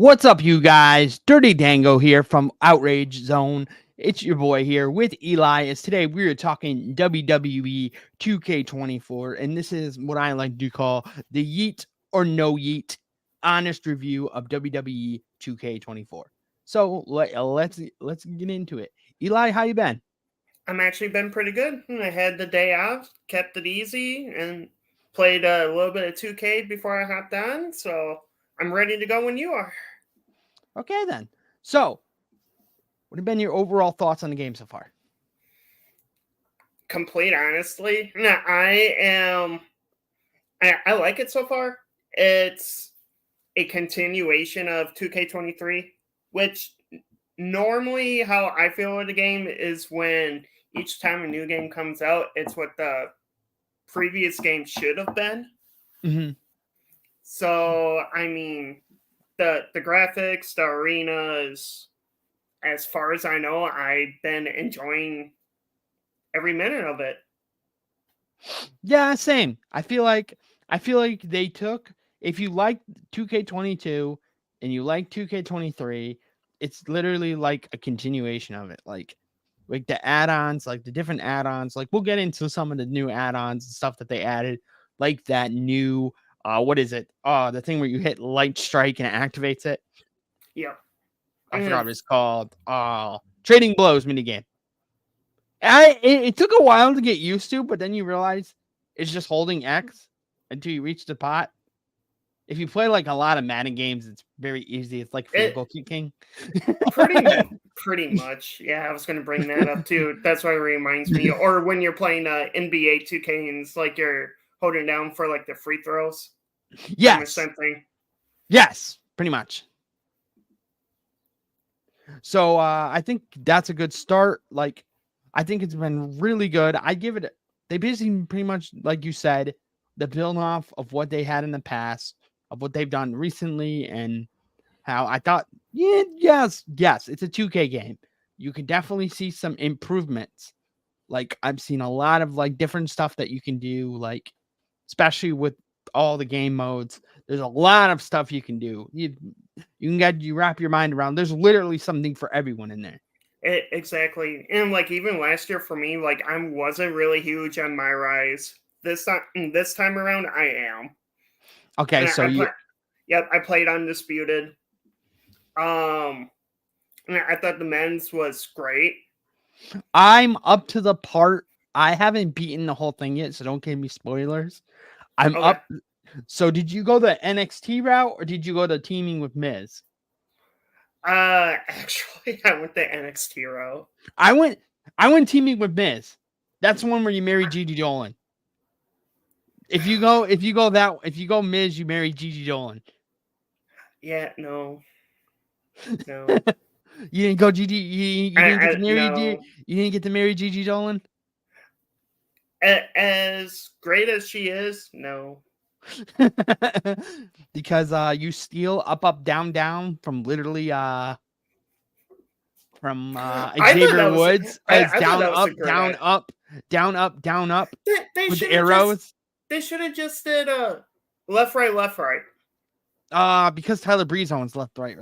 What's up, you guys? Dirty Dango here from Outrage Zone. It's your boy here with Eli. As today we are talking WWE 2K24, and this is what I like to call the Yeet or No Yeet honest review of WWE 2K24. So let's get into it. Eli, how you been? I'm actually been pretty good. I had the day off, kept it easy, and played a little bit of 2K before I hopped on. So I'm ready to go when you are. Okay then. So, what have been your overall thoughts on the game so far? Complete honestly, I like it so far. It's a continuation of 2K23, which normally how I feel with the game is when each time a new game comes out, it's what the previous game should have been. Mm-hmm. So I mean, the graphics, the arenas, as far as I know, I've been enjoying every minute of it. Yeah, same. I feel like they took, if you like 2K22 and you like 2K23, it's literally like a continuation of it. Like the add-ons, like the different add-ons. Like we'll get into some of the new add-ons and stuff that they added, like that new what is it? The thing where you hit light strike and it activates it. Yeah. I forgot what it's called. Trading blows minigame. It took a while to get used to, but then you realize it's just holding X until you reach the pot. If you play like a lot of Madden games, it's very easy. It's like field goal kicking. Pretty much. Yeah, I was going to bring that up too. That's why it reminds me. Or when you're playing NBA 2K and it's like you're holding down for like the free throws. Yes. Same thing. Yes, pretty much. So I think that's a good start. Like, I think it's been really good. I give it. They basically pretty much, like you said, the build off of what they had in the past, of what they've done recently, and how I thought, yes, it's a 2K game. You can definitely see some improvements. Like I've seen a lot of like different stuff that you can do, like especially with all the game modes. There's a lot of stuff you can do. You wrap your mind around. There's literally something for everyone in there. Exactly. And like even last year for me, like I wasn't really huge on my rise. This time around I am. Okay, And so I played Undisputed. And I thought the men's was great. I'm up to the part. I haven't beaten the whole thing yet, so don't give me spoilers. I'm Okay. up. So did you go the NXT route or did you go to teaming with Miz? Actually, I went the NXT route. I went teaming with Miz. That's the one where you marry Gigi Dolan. If you go Miz, you marry Gigi Dolan. Yeah, no. You didn't go Gigi. You didn't get to marry. No. You didn't get to marry Gigi Dolan. As great as she is, no. Because you steal up down down from literally from Xavier Woods as down up they with arrows. They should have just did left right. Because Tyler Breeze owns left right.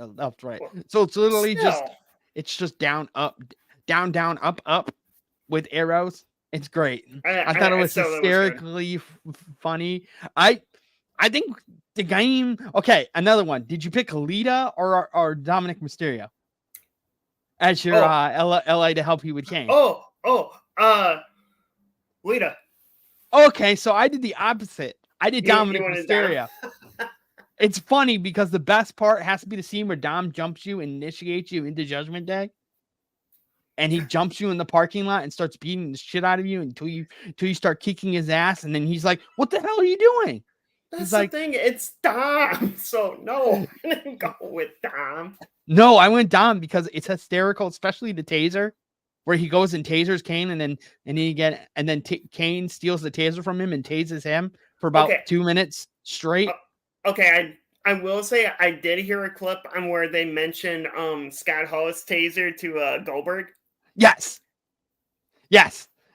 So it's literally just down up with arrows. It's great. I thought it was hysterically funny. I think the game. Okay, another one. Did you pick Lita or Dominic Mysterio as your LA to help you with Kane? Lita. Okay, so I did the opposite. I did Dominic Mysterio. It's funny because the best part has to be the scene where Dom jumps you and initiates you into Judgment Day. And he jumps you in the parking lot and starts beating the shit out of you until you start kicking his ass. And then he's like, "What the hell are you doing?" That's the thing. It's Dom. So no, I didn't go with Dom. No, I went Dom because it's hysterical, especially the taser, where he goes and tasers Kane, and then Kane steals the taser from him and tases him for about 2 minutes straight. Okay, I will say I did hear a clip on where they mentioned Scott Hall's taser to Goldberg. Yes.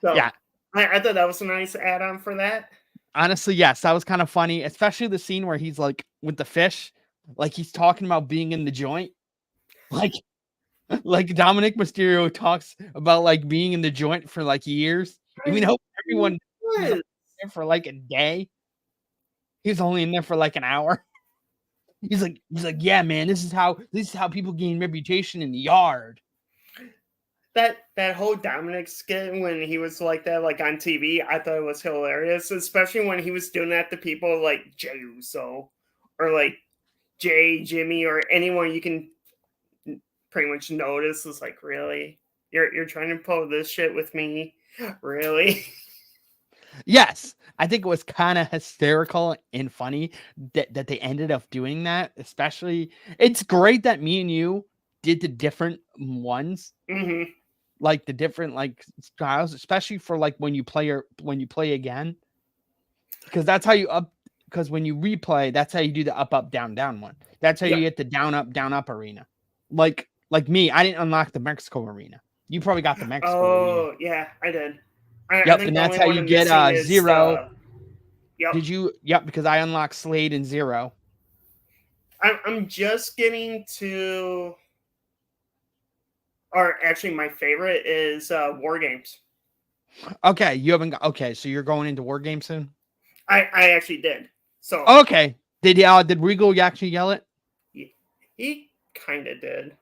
So, yeah. I thought that was a nice add-on for that. Honestly, yes, that was kind of funny, especially the scene where he's like with the fish, Like he's talking about being in the joint. Like like Dominic Mysterio talks about like being in the joint for like years. Even though everyone was only there for like a day. He was only in there for like an hour. He's like, yeah, man, this is how people gain reputation in the yard. That whole Dominic skit when he was like that, like on TV, I thought it was hilarious, especially when he was doing that to people like Jey Uso or like Jimmy, or anyone you can pretty much notice. Is like, really, you're trying to pull this shit with me, really? Yes, I think it was kind of hysterical and funny that they ended up doing that. Especially, it's great that me and you did the different ones. Mm-hmm. Like the different like styles, especially for like when you play again, because that's how you up. Because when you replay, that's how you do the up down down one. That's how you get the down up arena. Like me, I didn't unlock the Mexico arena. You probably got the Mexico arena. Oh yeah, I did. I Yep, think and the that's only how one you I'm get missing is, Zero. Yep. Did you? Yep, because I unlocked Slade and Zero. I'm just getting to, or actually, my favorite is War Games. Okay, you haven't got. Okay, so you're going into War Games soon. I actually did. So okay, did Regal actually yell it? He kind of did.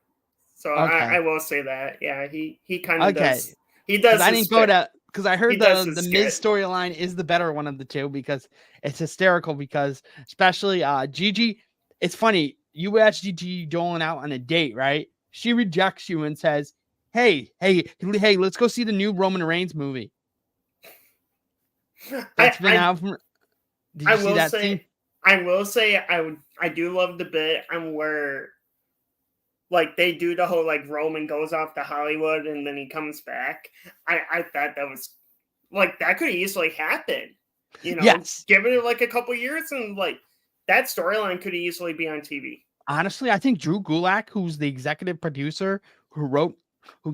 So okay. I will say that. Yeah, he kind of does. He does. I didn't go to because I heard the Miz storyline is the better one of the two because it's hysterical. Because especially Gigi, it's funny. You asked Gigi Dolan out on a date, right? She rejects you and says, "Hey, let's go see the new Roman Reigns movie." That's been out from. Did you see that scene? I will say I do love the bit on where like they do the whole like Roman goes off to Hollywood and then he comes back. I thought that was like that could easily happen. You know, yes. Give it like a couple years and like that storyline could easily be on TV. Honestly, I think Drew Gulak, who's the executive producer who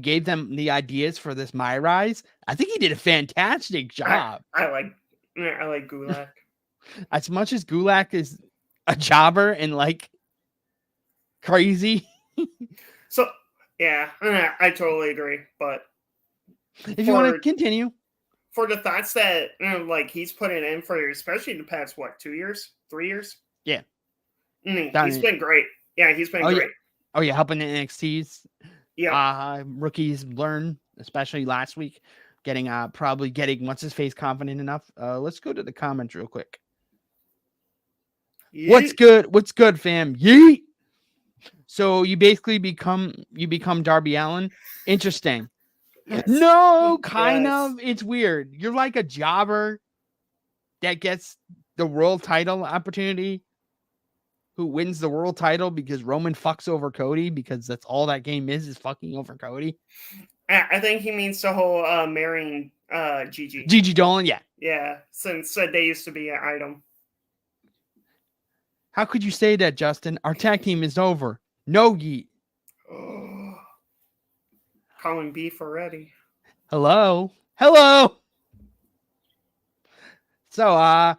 gave them the ideas for this My Rise, I think he did a fantastic job. I like Gulak. As much as Gulak is a jobber and like crazy. So yeah, I totally agree. But if you want to continue for the thoughts that like he's putting in for, especially the past 2 years, 3 years. Yeah, he's been great. Yeah, he's been great. Yeah, helping the NXT's rookies learn, especially last week, getting probably getting what's his face confident enough. Let's go to the comments real quick. Yeet. What's good, fam? Yeet. So you basically become Darby Allin. Interesting. Yes. No, kind of. It's weird. You're like a jobber that gets the world title opportunity, who wins the world title because Roman fucks over Cody, because that's all that game is fucking over Cody. I think he means the whole marrying Gigi. Gigi Dolan, yeah. Yeah, since they used to be an item. How could you say that, Justin? Our tag team is over. No, Yeet. Calling beef already. Hello. So, I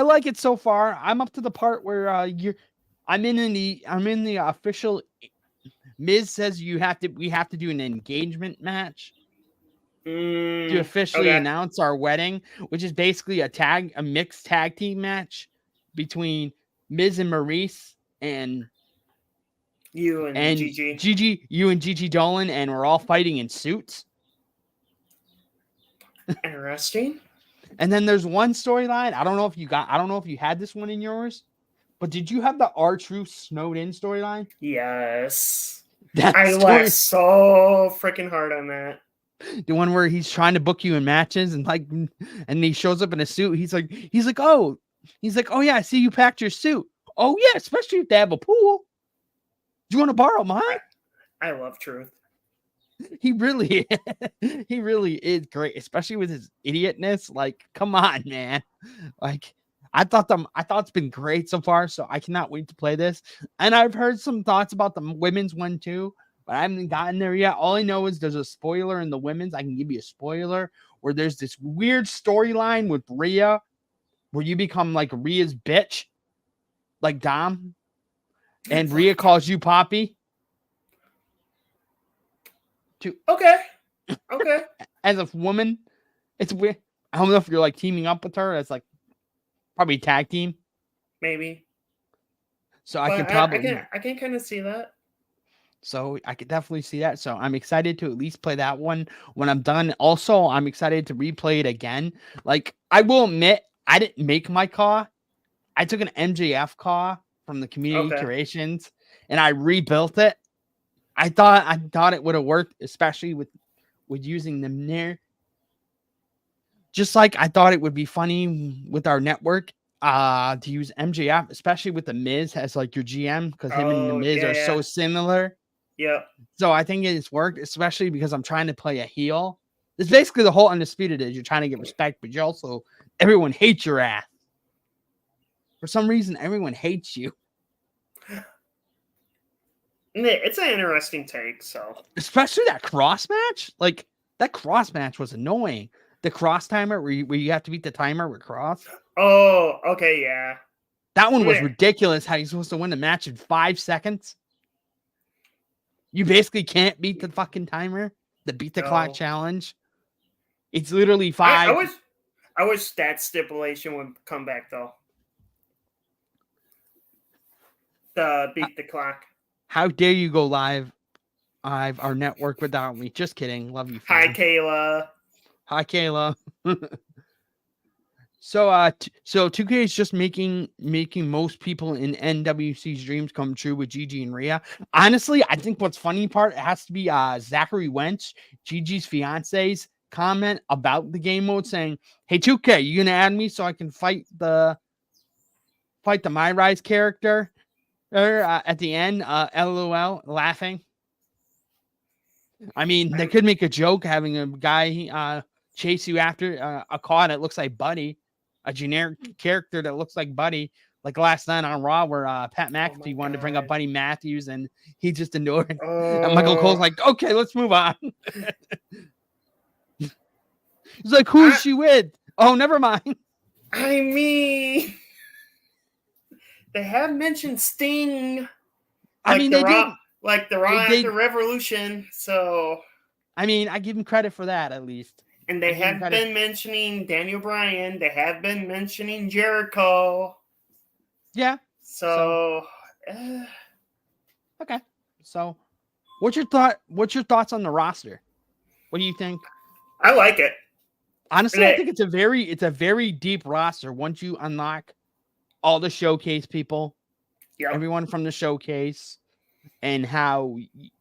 like it so far. I'm up to the part where I'm in the official. Miz says we have to do an engagement match to officially announce our wedding, which is basically a mixed tag team match between Miz and Maurice and you and Gigi. You and Gigi Dolan, and we're all fighting in suits. Interesting. And then there's one storyline. I don't know if you had this one in yours, but did you have the R-Truth snowed in storyline? Yes. I laughed so freaking hard on that. The one where he's trying to book you in matches and he shows up in a suit. He's like, oh yeah, I see you packed your suit. Oh yeah, especially if they have a pool. Do you want to borrow mine? I love Truth. He really is great, especially with his idiotness. Like, come on, man. Like, I thought it's been great so far, so I cannot wait to play this. And I've heard some thoughts about the women's one too, but I haven't gotten there yet. All I know is there's a spoiler in the women's. I can give you a spoiler where there's this weird storyline with Rhea where you become like Rhea's bitch. like Dom, and Rhea calls you Poppy. Okay. As a woman, it's weird. I don't know if you're like teaming up with her as like probably tag team. Maybe. So I can probably I can kind of see that. So I could definitely see that. So I'm excited to at least play that one when I'm done. Also, I'm excited to replay it again. Like, I will admit, I didn't make my car. I took an MJF car from the community curations and I rebuilt it. I thought it would have worked, especially with using them there. Just like I thought it would be funny with our network to use MJF, especially with the Miz as like your GM, because him and the Miz are so similar. Yeah. So I think it's worked, especially because I'm trying to play a heel. It's basically the whole Undisputed is you're trying to get respect, but you also everyone hates your ass. For some reason, everyone hates you. It's an interesting take, so especially that cross match. Like that cross match was annoying. The cross timer where you have to beat the timer with cross. Oh, okay, yeah. That one was ridiculous. How you're supposed to win the match in 5 seconds? You basically can't beat the fucking timer. The beat the clock challenge. It's literally 5. I wish that stipulation would come back though. The beat the clock. How dare you go live our network without me? Just kidding. Love you. Fam. Hi, Kayla. Hi, Kayla. So 2K is just making most people in NWC's dreams come true with Gigi and Rhea. Honestly, I think what's funny part, it has to be Zachary Wentz, Gigi's fiance's comment about the game mode saying, "Hey 2K, you gonna add me so I can fight the My Rise character?" At the end, LOL, laughing. I mean, they could make a joke having a guy chase you after a car that looks like Buddy. A generic character that looks like Buddy, like last night on Raw, where Pat McAfee wanted to bring up Buddy Matthews, and he just ignored it. And Michael Cole's like, "Okay, let's move on." He's like, "Who is she with?" "Oh, never mind." I mean, they have mentioned Sting. I mean, they did. Like the Raw after Revolution, so. I mean, I give him credit for that at least. And they have been mentioning Daniel Bryan. They have been mentioning Jericho. Yeah. So okay. So, what's your thoughts on the roster? What do you think? I like it. Honestly, I think it's a very deep roster once you unlock all the showcase people. Yep. Everyone from the showcase, and how,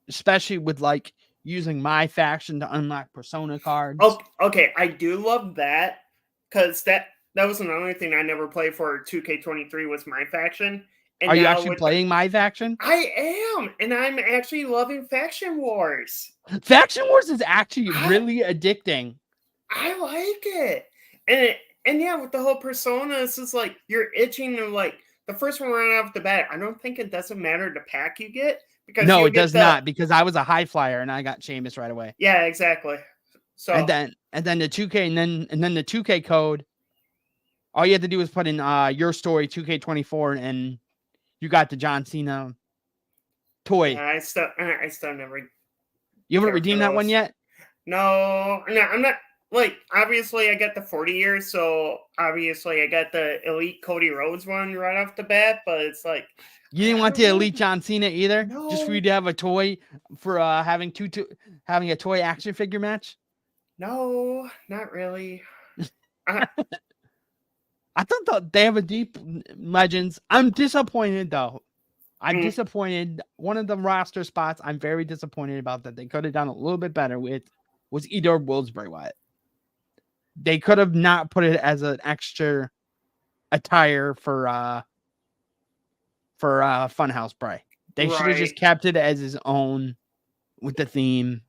especially with like using my faction to unlock persona cards. Oh, okay. I do love that because that was another thing I never played for 2K23 was my faction. And are you actually playing my faction? I am, and I'm actually loving Faction Wars. Faction Wars is actually really addicting. I like it, and yeah, with the whole personas, it's like you're itching to like the first one right off the bat. I don't think it doesn't matter the pack you get. No, it does not, because I was a high flyer and I got Sheamus right away. Yeah, exactly. So and then the 2K and then the 2K code. All you had to do was put in your story 2K24 and you got the John Cena toy. I still never. You haven't redeemed that one yet? No, I'm not. Like, obviously, I got the 40 years, so obviously I got the Elite Cody Rhodes one right off the bat, but it's like. You didn't want the Elite John Cena either? No. Just for you to have a toy for having a toy action figure match? No, not really. I thought they have a deep Legends. I'm disappointed though. I'm disappointed. One of the roster spots I'm very disappointed about that they could have done a little bit better with was Edor Wilsbury Wyatt. They could have not put it as an extra attire for Funhouse Bray. They should have just kept it as his own with the theme.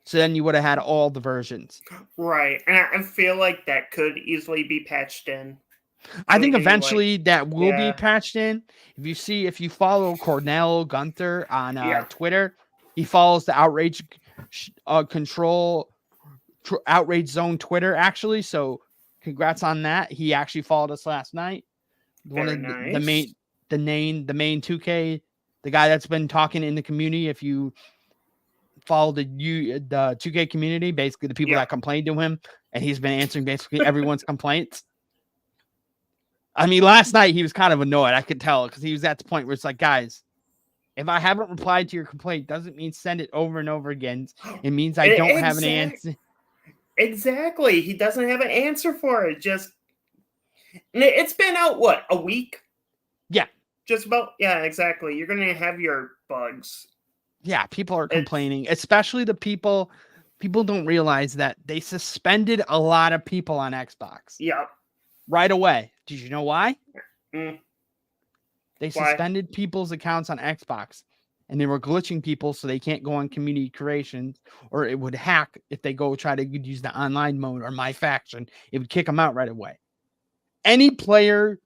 So then you would have had all the versions. Right. And I feel like that could easily be patched in. I think eventually that will be patched in. If you follow Cornell Gunther on Twitter, he follows the Outrage Outrage Zone Twitter, actually. So congrats on that. He actually followed us last night. One Very of nice. the main 2K, the guy that's been talking in the community. If you follow the 2K community, basically the people Yep. that complained to him, and he's been answering basically everyone's complaints. I mean, last night he was kind of annoyed. I could tell because he was at the point where it's like, guys, if I haven't replied to your complaint, doesn't mean send it over and over again. It means I don't have an answer. Exactly. He doesn't have an answer for it. Just it's been out what, a week? Yeah. Just about. Yeah, exactly. You're gonna have your bugs. Yeah, people are complaining, especially the people don't realize that they suspended a lot of people on Xbox. Yep. Right away. Did you know why? Mm. They suspended people's accounts on Xbox and they were glitching people so they can't go on community creations, or it would hack if they go try to use the online mode or my faction. It would kick them out right away. Any player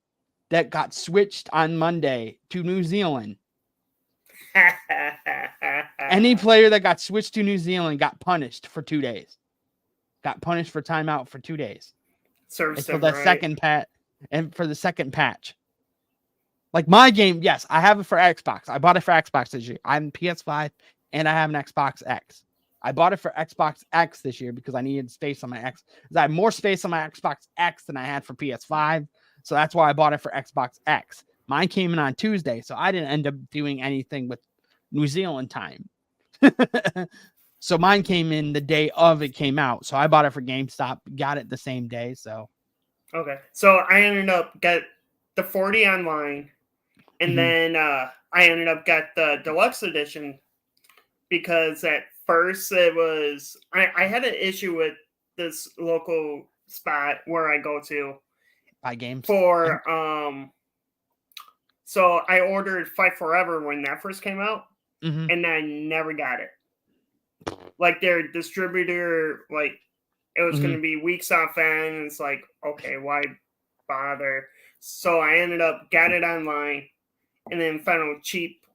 that got switched on Monday to New Zealand, any player that got switched to New Zealand got punished for 2 days. Got punished for timeout for 2 days. Serves for them the right. second patch. Like my game, yes, I have it for Xbox. I bought it for Xbox this year. I'm PS5 and I have an Xbox X. I bought it for Xbox X this year because I needed space on my X. I had more space on my Xbox X than I had for PS5. So that's why I bought it for Xbox X. Mine came in on Tuesday, so I didn't end up doing anything with New Zealand time. So mine came in the day of it came out. So I bought it for GameStop, got it the same day. So okay. So I ended up got the 40 online, and then I ended up got the deluxe edition because at first it was I had an issue with this local spot where I go to buy games for so I ordered Fight Forever when that first came out, and I never got it. Like their distributor, like it was going to be weeks off end. It's like, okay, why bother? So I ended up got it online, and then found a cheap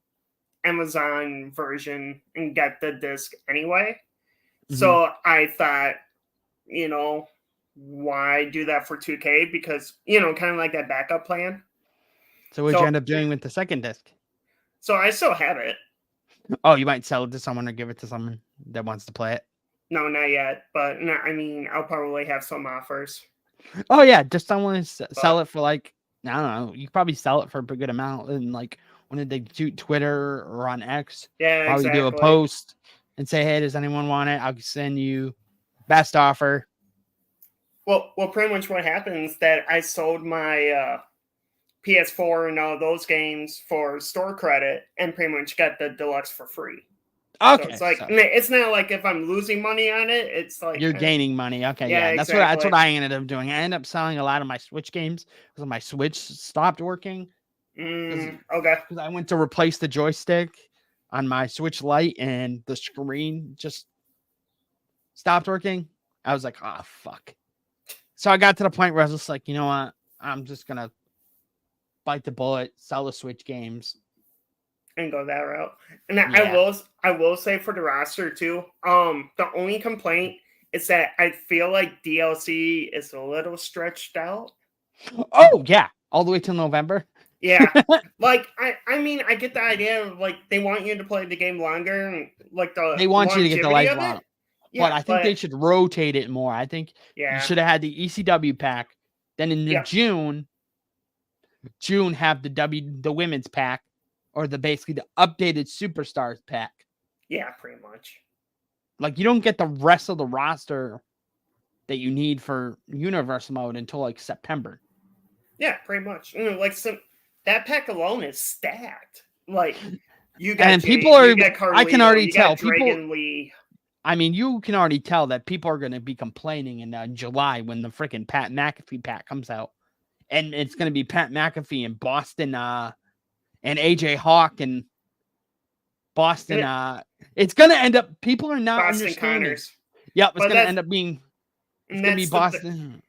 Amazon version and got the disc anyway. So I thought, why do that for 2K? Because, kind of like that backup plan. So what'd you end up doing with the second disc? So I still have it. Oh, you might sell it to someone or give it to someone that wants to play it. No, not yet. But no, I mean, I'll probably have some offers. Oh yeah, just someone to sell it for like, I don't know. You could probably sell it for a good amount. And like, when did they do Twitter or on X? Yeah, probably exactly. do a post and say, hey, does anyone want it? I'll send you best offer. Well, pretty much what happens is that I sold my PS4 and all those games for store credit and pretty much got the deluxe for free. Okay. So it's like, it's not like if I'm losing money on it, it's like you're gaining money. Okay. Yeah, That's exactly. what I ended up doing. I ended up selling a lot of my Switch games because my Switch stopped working. Okay. Because I went to replace the joystick on my Switch Lite and the screen just stopped working. I was like, oh, fuck. So I got to the point where I was just like, you know what? I'm just going to bite the bullet, sell the Switch games. And go that route. And I will say for the roster too, the only complaint is that I feel like DLC is a little stretched out. Oh, yeah. All the way till November. Yeah. Like, I mean, I get the idea of like they want you to play the game longer and like they want you to get the lifelong. Yeah, but I think they should rotate it more. I think you should have had the ECW pack. Then in the June have the women's pack, or basically the updated Superstars pack. Yeah, pretty much. Like you don't get the rest of the roster that you need for Universe mode until like September. Yeah, pretty much. Like that pack alone is stacked. Like you got and Jay, people are. You got Carlito, I can already tell Dragon Lee. I mean, you can already tell that people are going to be complaining in July when the freaking Pat McAfee pack comes out. And it's going to be Pat McAfee and Boston and AJ Hawk and Boston. It's going to end up, people are not Boston understanding. Connors. Yep, it's going to end up being, it's going to be Boston.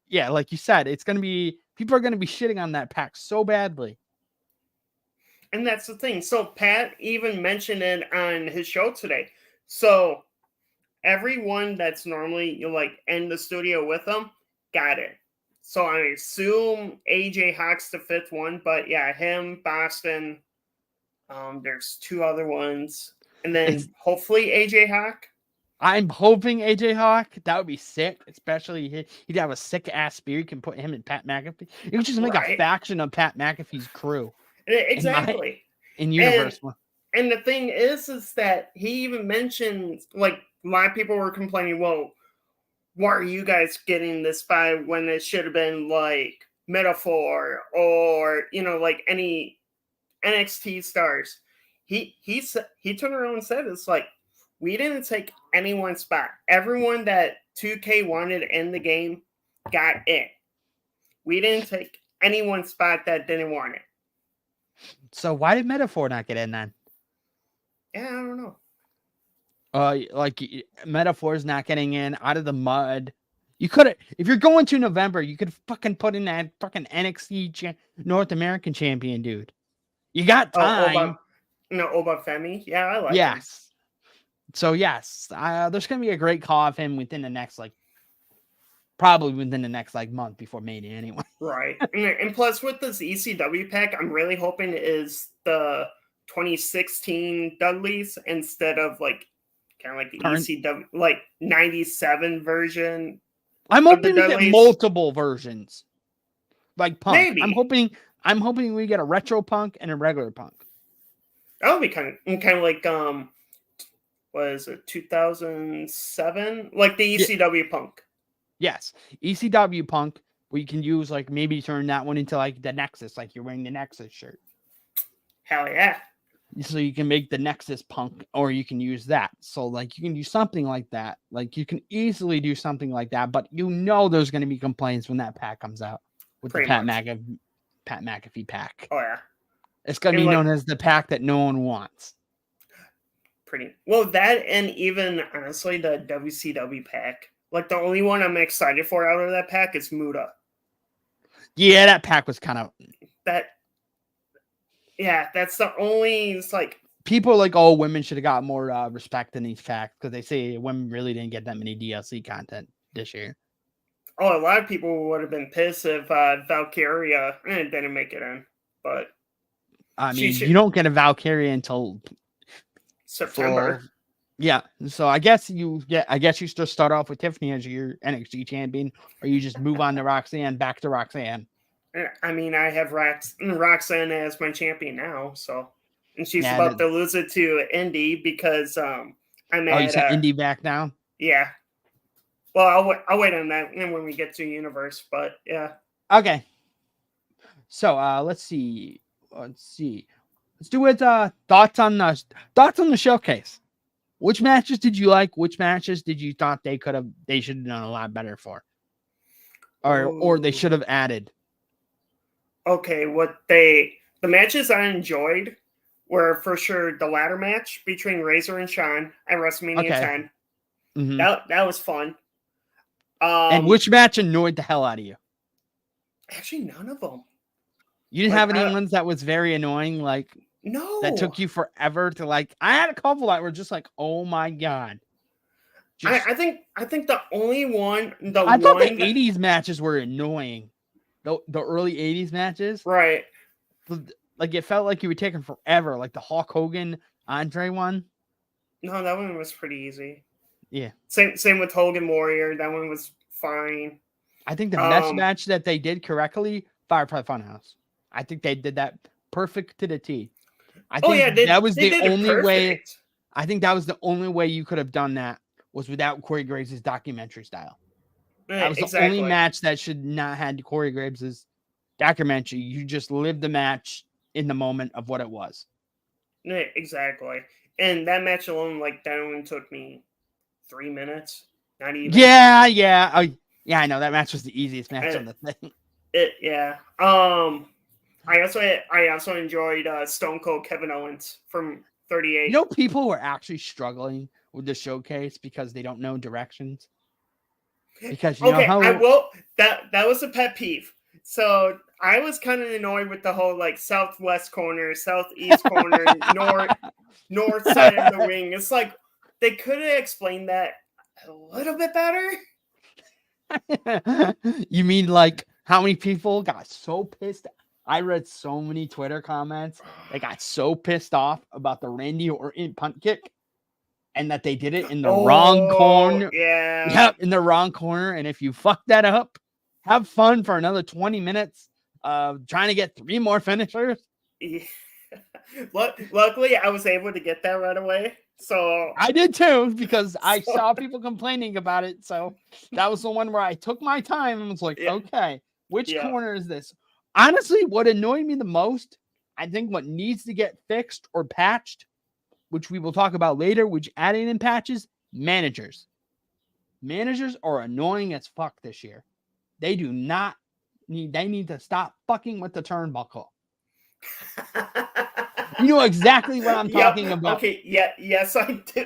Yeah, like you said, it's going to be, people are going to be shitting on that pack so badly. And that's the thing. So Pat even mentioned it on his show today. So everyone that's normally like in the studio with them got it. So I assume AJ Hawk's the fifth one, but yeah, him, Boston. There's two other ones, and then hopefully AJ Hawk. I'm hoping AJ Hawk. That would be sick, especially he'd have a sick ass spear. You can put him and Pat McAfee. You could just make a faction of Pat McAfee's crew. Exactly. In universe. And the thing is that he even mentioned, like, a lot of people were complaining, well, why are you guys getting this by when it should have been like Metaphor or, you know, like any NXT stars? He turned around and said, it's like, we didn't take anyone's spot. Everyone that 2K wanted in the game got it. We didn't take anyone's spot that didn't want it. So why did Metaphor not get in then? Yeah, I don't know. Like Metaphor's not getting in out of the mud. You could have, if you're going to November, you could fucking put in that fucking NXT North American champion, dude. You got time. Oba Femi. Yeah, I like him. So yes, there's gonna be a great call of him within the next probably within the next month before Mania anyway. Right, and plus with this ECW pack, I'm really hoping it is the 2016 Dudleys instead of kind of like the ECW 97 version. I'm hoping we get multiple versions, like Punk. Maybe. I'm hoping we get a retro Punk and a regular Punk. That would be kind of like what is it, 2007? Like the ECW Punk. Yes, ECW Punk. We can use maybe turn that one into the Nexus, like you're wearing the Nexus shirt. Hell yeah. So you can make the Nexus Punk, or you can use that. So you can do something like that. You can easily do something like that, but there's going to be complaints when that pack comes out with the Pat McAfee pack. Oh yeah. It's going to be known as the pack that no one wants. Pretty well, that, and even honestly the WCW pack. The only one I'm excited for out of that pack is Muda. Yeah, that pack was kind of that. Yeah, that's the only. It's people are oh, women should have got more respect in these packs because they say women really didn't get that many DLC content this year. Oh, a lot of people would have been pissed if Valkyria didn't make it in, but I mean, you don't get a Valkyria until September. Yeah, so I guess you just start off with Tiffany as your NXT champion, or you just move on to Roxanne, back to Roxanne. I mean, I have Roxanne as my champion now, so, and she's about to lose it to Indy because I'm at. You said Indy back now? Yeah. Well, I'll wait on that when we get to Universe, but yeah. Okay. So let's see. Let's do it. Thoughts on the showcase. Which matches did you like? Which matches did you thought they should have done a lot better for, or they should have added? Okay, the matches I enjoyed were for sure the ladder match between Razor and Shawn at WrestleMania 10. Mm-hmm. That was fun. And which match annoyed the hell out of you? Actually, none of them. You didn't have any ones that was very annoying, no, that took you forever to I had a couple that were just oh my god. I think the only one I thought the 80s matches were annoying. The early 80s matches, right? It felt like you were taking forever. The Hulk Hogan Andre one. No, that one was pretty easy. Yeah. Same with Hogan Warrior. That one was fine. I think the best match that they did correctly, Firefly Funhouse. I think they did that perfect to the T. I think that was the only way. I think that was the only way you could have done that was without Corey Graves' documentary style. That was the only match that should not have Corey Graves' documentary. You just lived the match in the moment of what it was. Exactly. And that match alone, that only took me 3 minutes. Not even. Yeah. I know that match was the easiest match on the thing. Yeah. I also enjoyed Stone Cold Kevin Owens from 38. People were actually struggling with the showcase because they don't know directions. Because that was a pet peeve. So I was kind of annoyed with the whole southwest corner, southeast corner, north side of the ring. It's they could have explained that a little bit better. You mean how many people got so pissed. I read so many Twitter comments. They got so pissed off about the Randy Orton punt kick and that they did it in the wrong corner. Yeah. Yep, in the wrong corner. And if you fuck that up, have fun for another 20 minutes of trying to get 3 more finishers. Yeah. Luckily, I was able to get that right away. So I did too, because I saw people complaining about it. So that was the one where I took my time and was like, okay, which corner is this? Honestly, what annoyed me the most, I think what needs to get fixed or patched, which we will talk about later, which adding in patches, managers. Managers are annoying as fuck this year. They need to stop fucking with the turnbuckle. You know exactly what I'm talking about. Okay, yes, I do.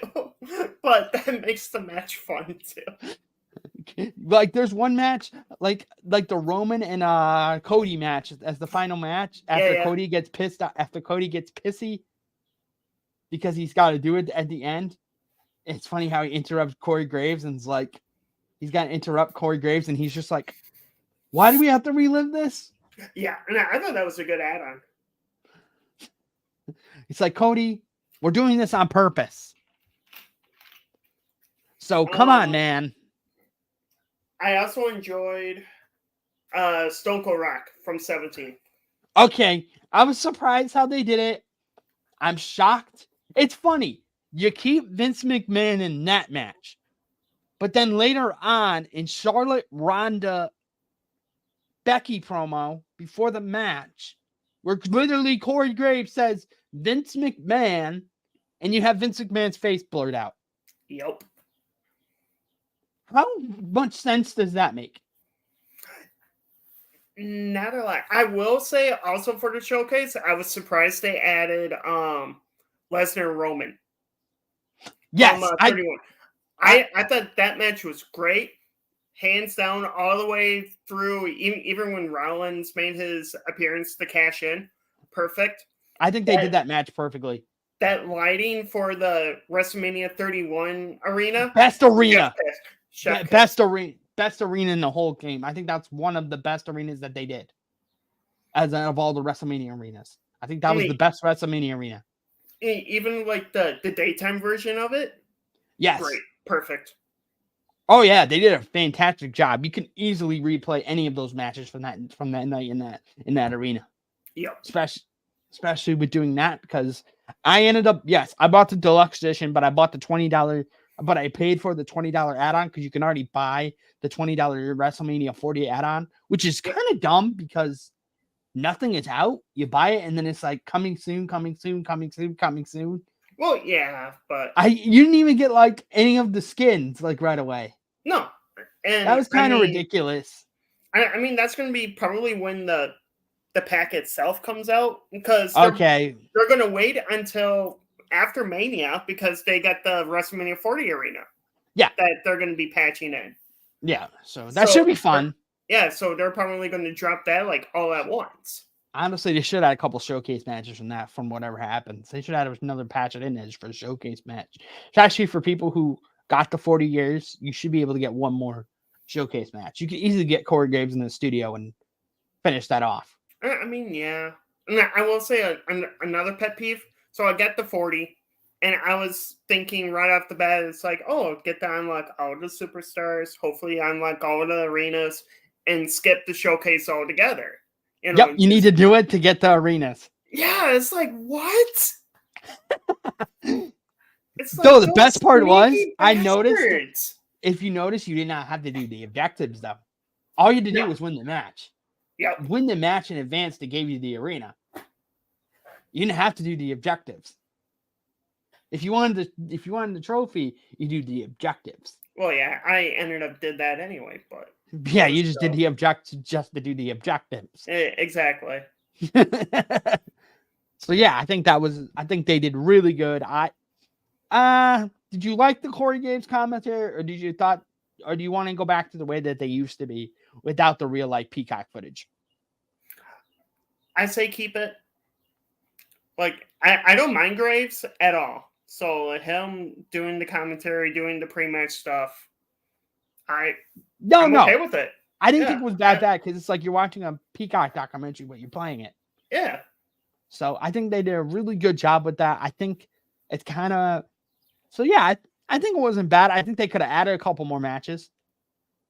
But that makes the match fun too. Like there's one match, like the Roman and Cody match as the final match after Cody gets pissed off, after Cody gets pissy because he's got to do it at the end. It's funny how he interrupts Corey Graves and is like, he's got to interrupt Corey Graves and he's just like, why do we have to relive this? Yeah, and I thought that was a good add-on. It's like, Cody, we're doing this on purpose. So come on, man. I also enjoyed Stone Cold Rock from 17. Okay, I was surprised how they did it. I'm shocked. It's funny. You keep Vince McMahon in that match. But then later on in Charlotte Ronda Becky promo before the match, where literally Corey Graves says Vince McMahon, and you have Vince McMahon's face blurred out. Yep. How much sense does that make? Not a lot. I will say also for the showcase, I was surprised they added Lesnar and Roman. Yes. I thought that match was great. Hands down, all the way through, even when Rollins made his appearance to cash in. Perfect. I think they did that match perfectly. That lighting for the WrestleMania 31 arena. Best arena. Best arena in the whole game. I think that's one of the best arenas that they did. Of all the WrestleMania arenas. I think that was the best WrestleMania arena. Even like the daytime version of it? Yes. Great. Perfect. Oh yeah, they did a fantastic job. You can easily replay any of those matches from that night in that arena. Yep. Especially with doing that, because I ended up, I bought the deluxe edition, but I bought the $20, but I paid for the $20 add-on because you can already buy the $20 WrestleMania 40 add-on, which is kind of dumb because nothing is out. You buy it and then it's like coming soon. Well, yeah, but you didn't even get like any of the skins like right away. No, and that was kind of ridiculous. I mean, that's going to be probably when the pack itself comes out, because they're going to wait until after Mania because they got the WrestleMania 40 arena. Yeah, that they're going to be patching in. Yeah, so that should be fun. Yeah, so they're probably going to drop that like all at once. Honestly, they should add a couple showcase matches from whatever happens. They should add another patch in there for a showcase match. Actually, for people who got the 40 years, you should be able to get one more showcase match. You could easily get Corey Graves in the studio and finish that off. I mean, yeah. And I will say another pet peeve. So I got the 40, and I was thinking right off the bat, it's like, oh, get to unlock all the superstars, hopefully unlock all the arenas, and skip the showcase altogether. You know, you need to do it to get the arenas. Yeah, it's like, what? It's like, so the best part was, I noticed, if you notice, you did not have to do the objectives, though. All you had to do was win the match. Yep. Win the match in advance to give you the arena. You didn't have to do the objectives. If you wanted the trophy, you do the objectives. Well, yeah, I ended up did that anyway, but yeah, you just did the objectives just to do the objectives. Exactly. So yeah, I think they did really good. Did you like the Corey Graves commentary, or do you want to go back to the way that they used to be without the real life Peacock footage? I say keep it. Like, I don't mind Graves at all. So him doing the commentary, doing the pre-match stuff, I'm okay with it. I didn't think it was bad because it's like you're watching a Peacock documentary, but you're playing it. Yeah. So I think they did a really good job with that. I think it's kind of so yeah. I think it wasn't bad. I think they could have added a couple more matches.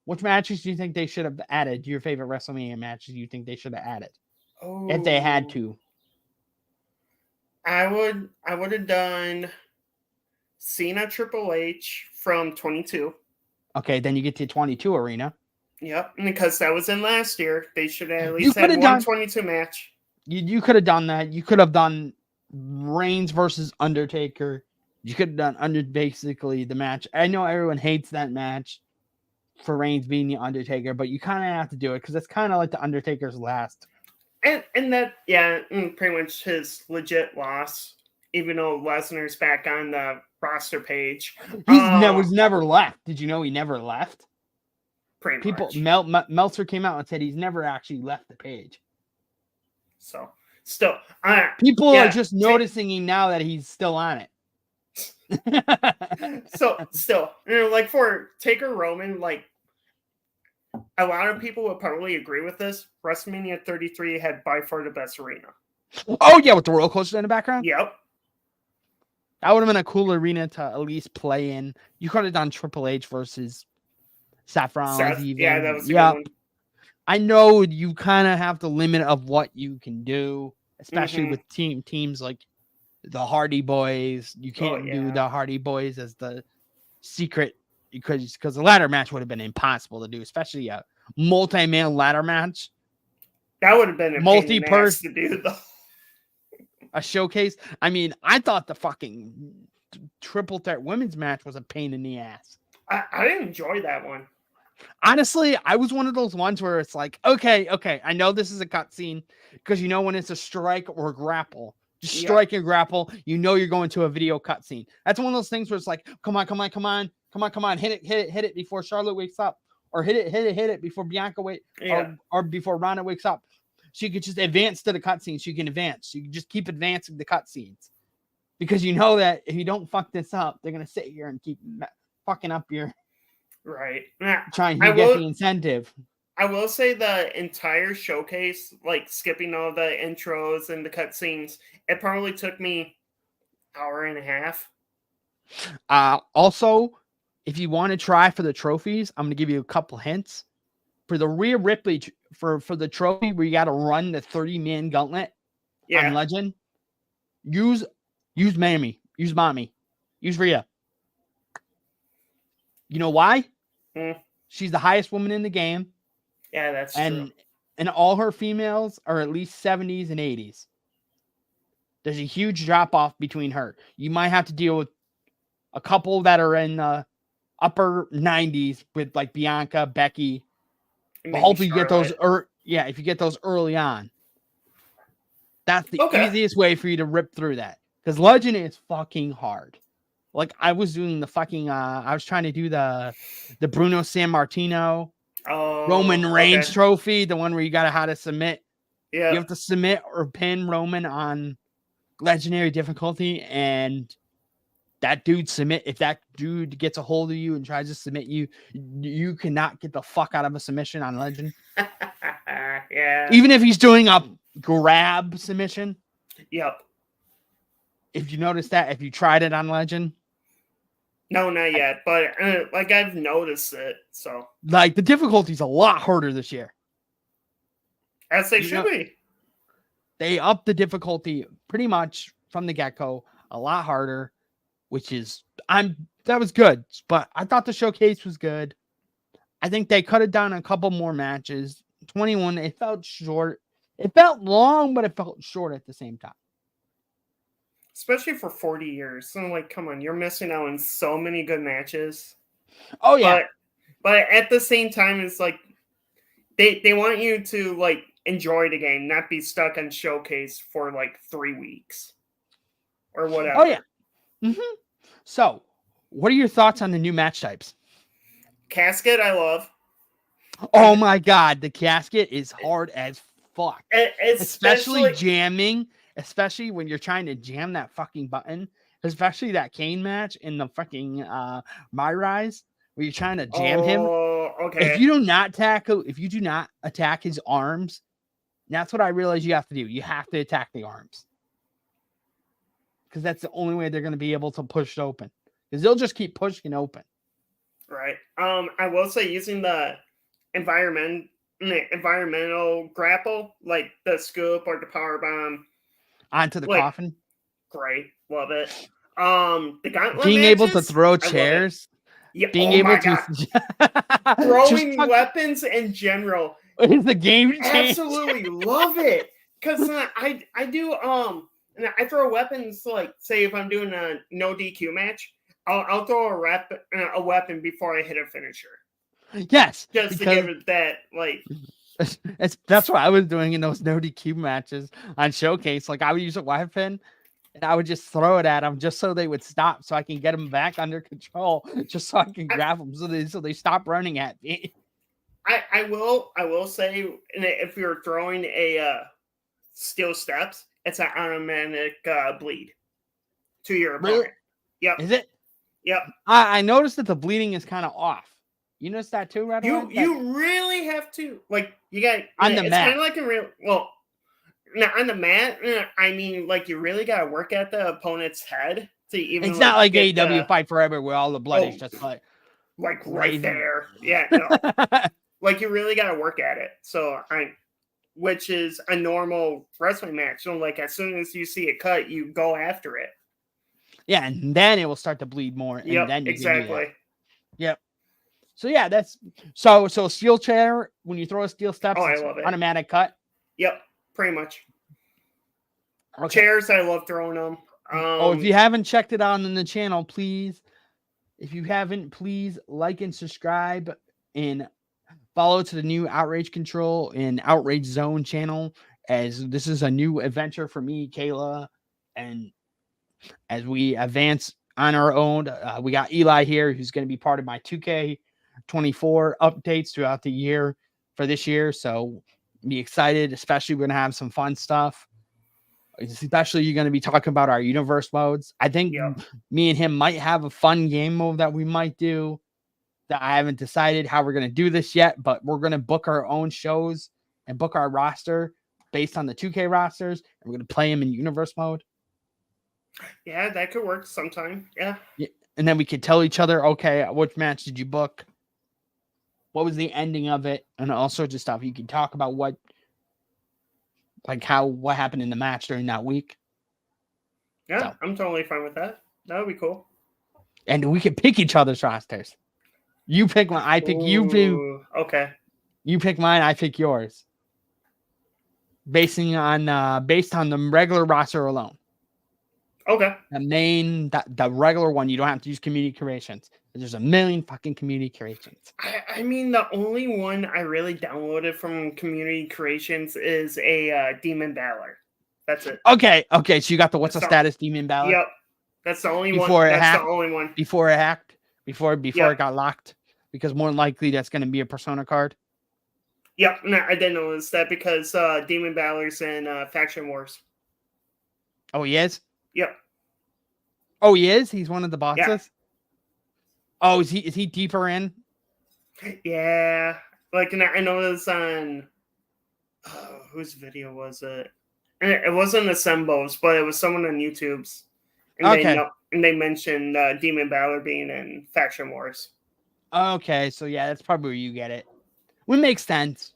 Which matches do you think they should have added? Your favorite WrestleMania matches? You think they should have added if they had to? I would have done Cena Triple H from 22. Okay, then you get to 22 Arena. Yep, because that was in last year. They should have at least had one 22 match. You could have done that. You could have done Reigns versus Undertaker. You could have done basically the match. I know everyone hates that match for Reigns being the Undertaker, but you kind of have to do it because it's kind of like the Undertaker's last. And that, yeah, pretty much his legit loss, even though Lesnar's back on the roster page. He was never left. Did you know he never left? Pretty much. Meltzer came out and said he's never actually left the page. So, still. People are just noticing now that he's still on it. So, still. Like for Taker Roman, like, a lot of people would probably agree with this. WrestleMania 33 had by far the best arena. Oh, yeah, with the roller coaster in the background? Yep. That would have been a cool arena to at least play in. You could have done Triple H versus Seth Rollins. Yeah, that was a good one. I know you kind of have the limit of what you can do, especially with teams like the Hardy Boys. You can't do the Hardy Boys as the secret because the ladder match would have been impossible to do, especially a multi-man ladder match. That would have been a multi-person to do, though. A showcase. I mean, I thought the fucking triple threat women's match was a pain in the ass. I didn't enjoy that one. Honestly, I was one of those ones where it's like, okay, I know this is a cutscene because you know when it's a strike or a grapple, just strike and grapple, you know you're going to a video cutscene. That's one of those things where it's like, come on, hit it before Charlotte wakes up, or hit it before Bianca or before Ronda wakes up. So you could just advance to the cutscenes. So you can advance. You can just keep advancing the cutscenes because you know that if you don't fuck this up, they're gonna sit here and keep fucking up your. Right. Trying to get the incentive. I will say the entire showcase, like skipping all the intros and the cutscenes, it probably took me an hour and a half. Also, if you want to try for the trophies, I'm going to give you a couple hints. For the Rhea Ripley, for the trophy where you got to run the 30-man gauntlet on Legend, use Mammy. Use Mommy. Use Rhea. You know why? She's the highest woman in the game. Yeah, that's true. And all her females are at least 70s and 80s. There's a huge drop off between her. You might have to deal with a couple that are in the upper 90s with like Bianca, Becky. But hopefully you get those. If you get those early on, that's the easiest way for you to rip through that. Because Legend is fucking hard. Like I was doing the fucking I was trying to do the Bruno Sammartino Roman Reigns trophy, the one where you gotta how to submit. Yeah. You have to submit or pin Roman on legendary difficulty, and that dude if that dude gets a hold of you and tries to submit you, you cannot get the fuck out of a submission on Legend. Yeah. Even if he's doing a grab submission. Yep. If you notice that, if you tried it on Legend. No, not yet, but like I've noticed it. So like the difficulty's a lot harder this year. As they should be. They upped the difficulty pretty much from the get-go, a lot harder, which is that was good, but I thought the showcase was good. I think they could have done a couple more matches. 21, it felt short. It felt long, but it felt short at the same time. Especially for 40 years. So, like, come on, you're missing out on so many good matches. Oh, yeah. But at the same time, it's like they want you to, like, enjoy the game, not be stuck on showcase for, like, 3 weeks. Or whatever. Oh, yeah. Mm-hmm. So, what are your thoughts on the new match types? Casket, I love. Oh, my God. The casket is hard as fuck. Especially jamming. Especially when you're trying to jam that fucking button, especially that Kane match in the fucking My Rise, where you're trying to jam him. okay. If you do not attack his arms, that's what I realize you have to do. You have to attack the arms. Because that's the only way they're going to be able to push it open. Because they'll just keep pushing open. Right. I will say using the environmental grapple, like the scoop or the power bomb Onto the coffin. Great. Love it. The gauntlet being matches, able to throw chairs. Yeah. Being able to throwing weapons in general is the game change. Absolutely love it. Because I do I throw weapons, like say if I'm doing a no DQ match, I'll throw a weapon before I hit a finisher. Yes, just to give it that like. That's what I was doing in those no DQ matches on Showcase. Like I would use a weapon and I would just throw it at them just so they would stop, so I can get them back under control, just so I can grab them so they stop running at me. I will say, if you're throwing a steel steps, it's an automatic bleed to your opponent. Really? Yep. Is it? Yep. I noticed that the bleeding is kind of off. You noticed that too, right? You really have to, like, you got on the mat. It's kind of like in real. Well, now on the mat, I mean, like, you really got to work at the opponent's head to even. It's not like AEW Fight Forever where all the blood is just like right there. Yeah. No. Like, you really got to work at it. So which is a normal wrestling match. So, like, as soon as you see it cut, you go after it. Yeah, and then it will start to bleed more. And then you exactly. Yep. So yeah, that's so steel chair. When you throw a steel steps, I love it. Automatic cut. Yep, pretty much. Okay. Chairs, I love throwing them. If you haven't checked it out on the channel, please. If you haven't, please like and subscribe and follow to the new Outrage Control and Outrage Zone channel, as this is a new adventure for me, Kayla, and as we advance on our own. We got Eli here, who's going to be part of my 2K24 updates throughout the year for this year. So be excited, especially we're going to have some fun stuff. Especially you're going to be talking about our universe modes. I think me and him might have a fun game mode that we might do that I haven't decided how we're going to do this yet, but we're going to book our own shows and book our roster based on the 2K rosters, and we're going to play them in universe mode. Yeah, that could work sometime. Yeah. And then we could tell each other, okay, which match did you book? What was the ending of it? And all sorts of stuff. You can talk about what happened in the match during that week. Yeah, so. I'm totally fine with that. That would be cool. And we could pick each other's rosters. You pick one, I pick you. Okay. You pick mine, I pick yours. Based on the regular roster alone. Okay. The regular one, you don't have to use community creations. There's a million fucking community creations. I mean, the only one I really downloaded from community creations is a Demon Balor. That's it. Okay. So you got the what's the status Demon Balor? Yep. That's the only one. That's the only one. Before it hacked? Before it got locked? Because more than likely that's going to be a Persona card. Yep. No, I didn't notice that because Demon Balor's in Faction Wars. Oh, he is? Yep. Oh, he is? He's one of the bosses? Yeah. Oh, is he deeper in? Yeah. Like, I noticed on whose video was it? It wasn't Assembles, but it was someone on YouTube's. And they mentioned Demon Balor being in Faction Wars. Okay, so yeah, that's probably where you get it. Would make sense.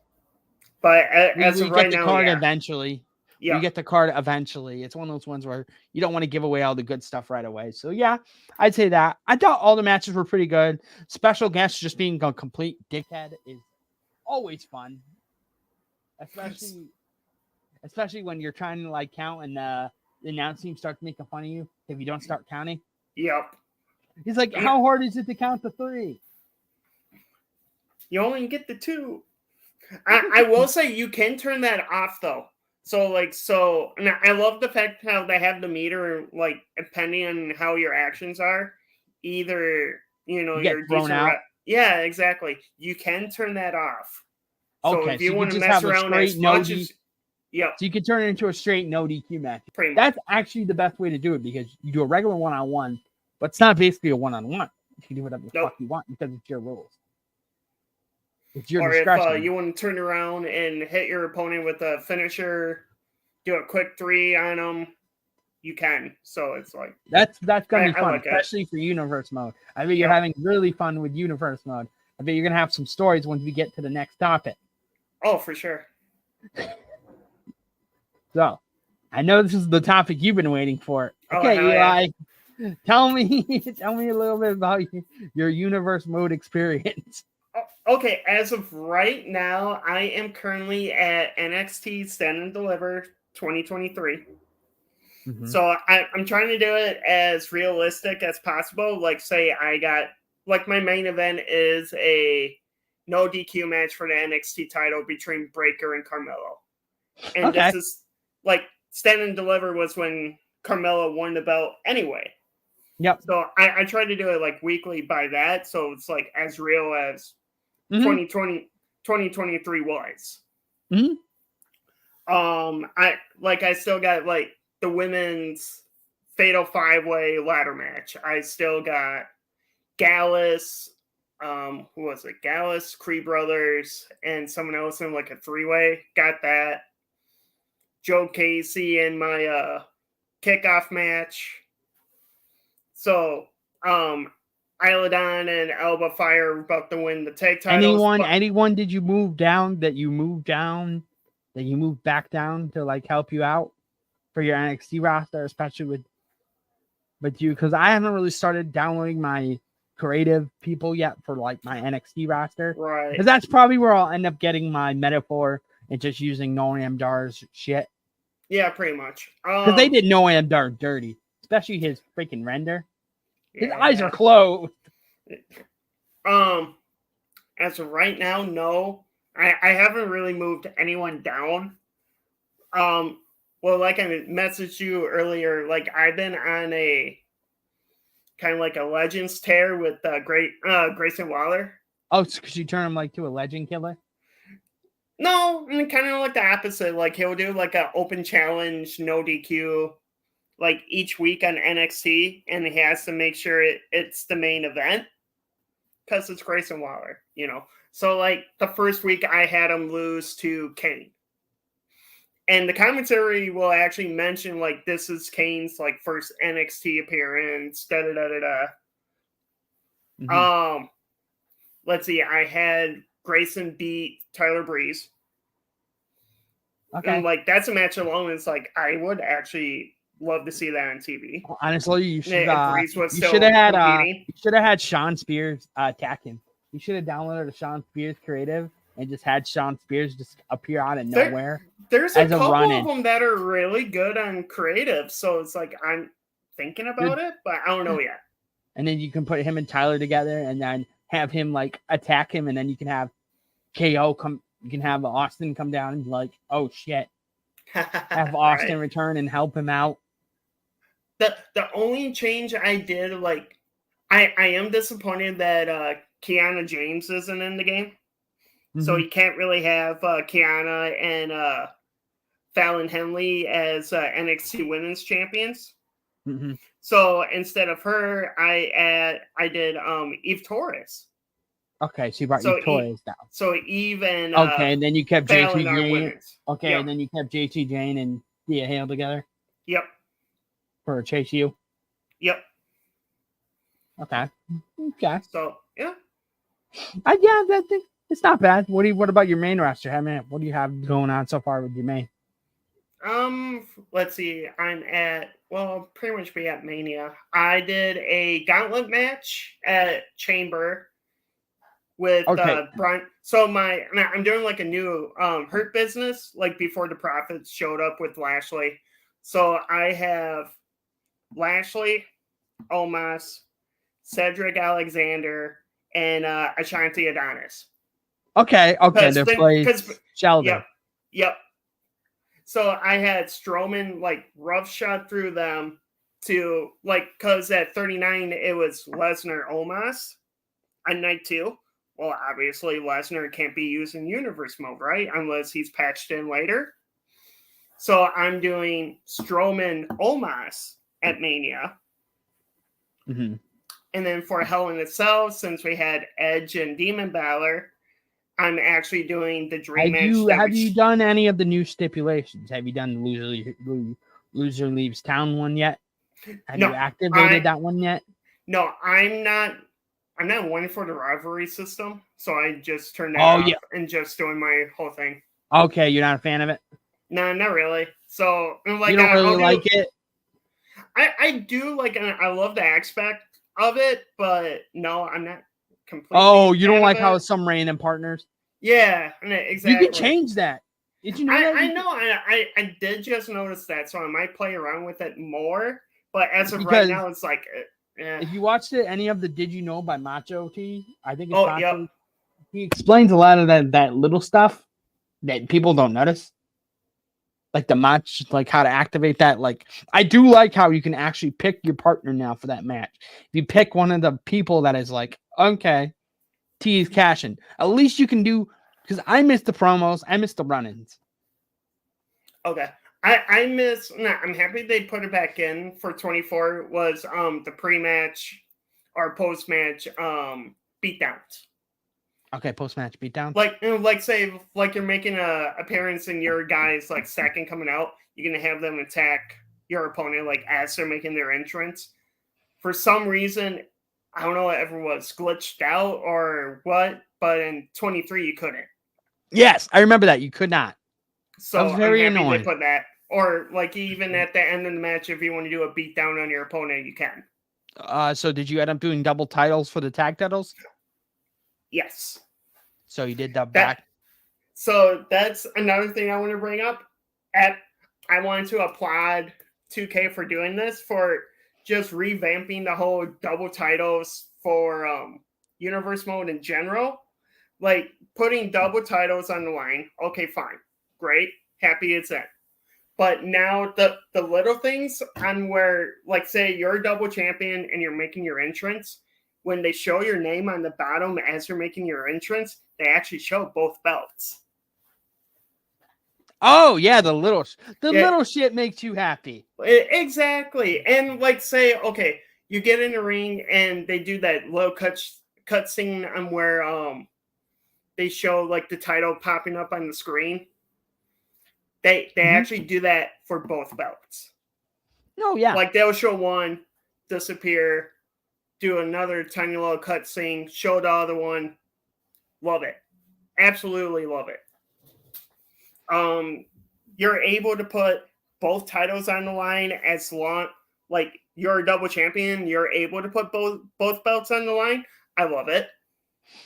But as of right now, eventually. You get the card eventually. It's one of those ones where you don't want to give away all the good stuff right away. So yeah, I'd say that. I thought all the matches were pretty good. Special guests just being a complete dickhead is always fun. Especially when you're trying to like count and the announce team starts making fun of you if you don't start counting. Yep. He's like, how hard is it to count to 3? You only get the 2. I will say you can turn that off though. So and I love the fact how they have the meter, like, depending on how your actions are, either, you're thrown out. Yeah, exactly. You can turn that off. So okay, if you want to mess around as much as, so you can turn it into a straight no DQ match. That's actually the best way to do it, because you do a regular one-on-one, but it's not basically a one-on-one. You can do whatever the fuck you want because it's your rules. It's your or discretion. if you want to turn around and hit your opponent with a finisher, do a quick 3 on them, you can. So it's like that's gonna be fun, like especially for universe mode. I bet you're having really fun with universe mode. I bet you're gonna have some stories once we get to the next topic. Oh, for sure. So, I know this is the topic you've been waiting for. Oh, Okay, Eli, tell me a little bit about your universe mode experience. Okay, as of right now, I am currently at NXT Stand and Deliver 2023. Mm-hmm. So I'm trying to do it as realistic as possible. Like, say I got, like, my main event is a no DQ match for the NXT title between Breakker and Carmelo. And this is, like, Stand and Deliver was when Carmelo won the belt anyway. Yep. So I try to do it, like, weekly by that. So it's, like, as real as 2023 was. Mm-hmm. I still got, like, the women's fatal 5-way ladder match. I still got Gallus, who was it? Gallus, Creed Brothers, and someone else in, like, a 3-way. Got that. Joe Casey in my kickoff match. So, Isladon and Alba Fire about to win the tag titles. Anyone did you move down that you moved back down to, like, help you out for your NXT roster, especially with you? Because I haven't really started downloading my creative people yet for, like, my NXT roster. Right. Because that's probably where I'll end up getting my metaphor and just using Noam Dar's shit. Yeah, pretty much. Because they did Noam Dar dirty, especially his freaking render. His eyes are closed. As of right now, no. I haven't really moved anyone down. Well, like I messaged you earlier, like, I've been on a kind of like a Legends tear with Grayson Waller. Oh, because you turn him, like, to a legend killer? No, I mean, kind of like the opposite. Like, he'll do, like, an open challenge, no DQ, like, each week on NXT, and he has to make sure it's the main event because it's Grayson Waller, you know. So, like, the first week I had him lose to Kane. And the commentary will actually mention, like, this is Kane's, like, first NXT appearance, da-da-da-da-da. Mm-hmm. Let's see. I had Grayson beat Tyler Breeze. Okay. And, like, that's a match alone. It's like, I would actually love to see that on TV. Honestly, you should have had Sean Spears attack him. You should have downloaded a Sean Spears creative and just had Sean Spears just appear out of nowhere. There's a couple of them that are really good on creative, so it's like, I'm thinking about it, but I don't know yet. And then you can put him and Tyler together and then have him, like, attack him, and then you can have KO come. You can have Austin come down and be like, oh shit. Have Austin return and help him out. The only change I did, like, I am disappointed that Kiana James isn't in the game. Mm-hmm. So you can't really have Kiana and Fallon Henley as NXT Women's Champions. Mm-hmm. So instead of her, I did Eve Torres. Okay, so you brought Eve Torres down. So Eve and and then you kept JT Jane. Okay, yep. And then you kept JT Jane and Thea Hale together. Yep. For Chase U. Yep. Okay. So yeah. That thing, it's not bad. What about your main roster? What do you have going on so far with your main? Let's see. Pretty much be at Mania. I did a gauntlet match at Chamber with Brian. So I'm doing, like, a new Hurt Business, like, before the Profits showed up with Lashley. So I have Lashley, Omos, Cedric Alexander, and Ashanti Adonis. Okay. Displays Sheldon. Yep. So I had Strowman, like, rough shot through them to, like, because at 39 it was Lesnar Omos on night 2. Well, obviously Lesnar can't be used in universe mode, right? Unless he's patched in later. So I'm doing Strowman Omos at Mania. Mm-hmm. And then for Hell in Itself, since we had Edge and Demon Balor, I'm actually doing the dream match. Have you done any of the new stipulations? Have you done the loser leaves town one yet? Have you activated that one yet? No, I'm not one for the rivalry system, so I just turned that off and just doing my whole thing. Okay, you're not a fan of it? No, not really. So, like, you don't really like it? I do like, I love the aspect of it, but no, I'm not completely. Oh, you don't like how some random partners? Yeah, exactly. You can change that. Did you know that? I know. I did just notice that, so I might play around with it more. But as of right now, it's like, if you watched any of the Did You Know by Macho T, I think it's Macho. Yep. He explains a lot of that little stuff that people don't notice. Like the match, like how to activate that. Like, I do like how you can actually pick your partner now for that match. If you pick one of the people that is like, okay, T is cashing, at least you can do, because I miss the promos, I miss the run-ins. Okay. I'm happy they put it back in for 24 was the pre-match or post-match beatdowns. Okay, post-match beatdown. Like say like you're making a appearance and your guys like second coming out, you're gonna have them attack your opponent like as they're making their entrance. For some reason, I don't know if it was glitched out or what, but in 23 you couldn't. Yes, I remember that. You could not. So that was very annoying. They put that. Or like even at the end of the match, if you want to do a beatdown on your opponent, you can. So did you end up doing double titles for the tag titles? Yes. So you did that back. So that's another thing I want to bring up. I wanted to applaud 2K for doing this, for just revamping the whole double titles for universe mode in general. Like putting double titles on the line. Okay, fine. Great. Happy it's in. But now the little things on where, like, say you're a double champion and you're making your entrance, when they show your name on the bottom as you're making your entrance, they actually show both belts. Oh yeah, the little shit makes you happy. Exactly. And like say, okay, you get in the ring and they do that low cut scene on where they show like the title popping up on the screen. They actually do that for both belts. No, yeah. Like they'll show one, disappear, do another tiny little cutscene, show the other one. Love it. Absolutely love it. You're able to put both titles on the line as long, like you're a double champion, you're able to put both belts on the line. I love it.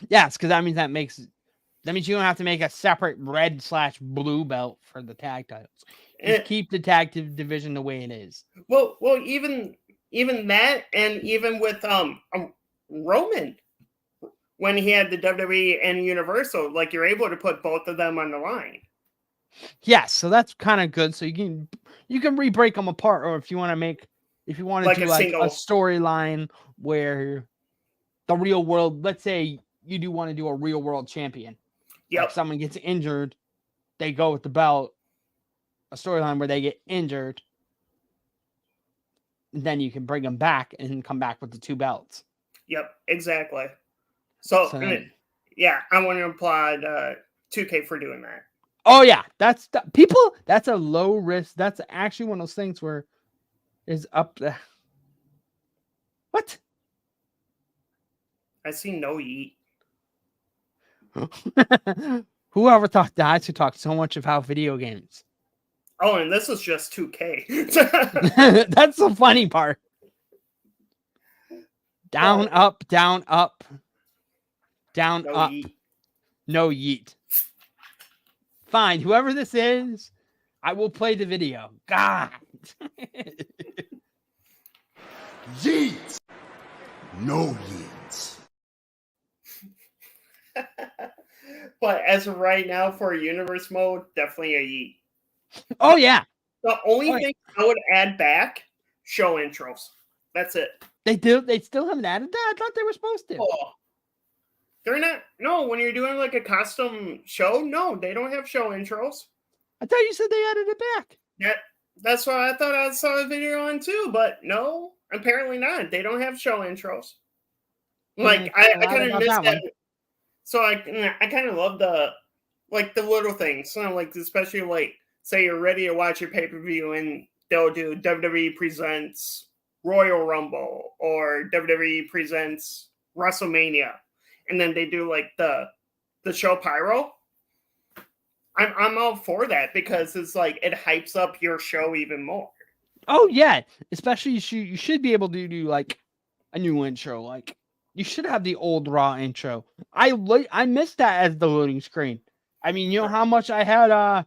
Yes, because that means you don't have to make a separate red/blue belt for the tag titles. Just keep the tag division the way it is. Well, even that, and even with Roman, when he had the WWE and Universal, like you're able to put both of them on the line. Yes, so that's kind of good. So you can re-break them apart, or if you want to do like a storyline where the real world, let's say you do want to do a real world champion. Yep. Like someone gets injured, they go with the belt. A storyline where they get injured, then you can bring them back and come back with the two belts. Yep, exactly. So yeah, I want to applaud 2K for doing that. Oh yeah, that's a low risk. That's actually one of those things where is up there. What? I see no Yeet. Whoever thought that I should talk so much about video games? Oh, and this is just 2K. That's the funny part. Down, up, down, up. Down, no up. Yeet. No Yeet. Fine, whoever this is, I will play the video. God. Yeet. No Yeets. But as of right now, for a universe mode, definitely a Yeet. Oh yeah. The only thing I would add back, show intros. That's it. They still haven't added that? I thought they were supposed to. Oh. They're not. No, when you're doing like a custom show, no, they don't have show intros. I thought you said they added it back. That's what I thought I saw a video on too, but no, apparently not. They don't have show intros. Like I kind of missed that. So I kind of love the little things. So like especially like say you're ready to watch your pay-per-view and they'll do WWE presents Royal Rumble or WWE presents WrestleMania, and then they do like the show pyro. I'm all for that because it's like it hypes up your show even more. Oh yeah, especially you should be able to do like a new intro. Like you should have the old Raw intro. I missed that as the loading screen. I mean, you know how much I had the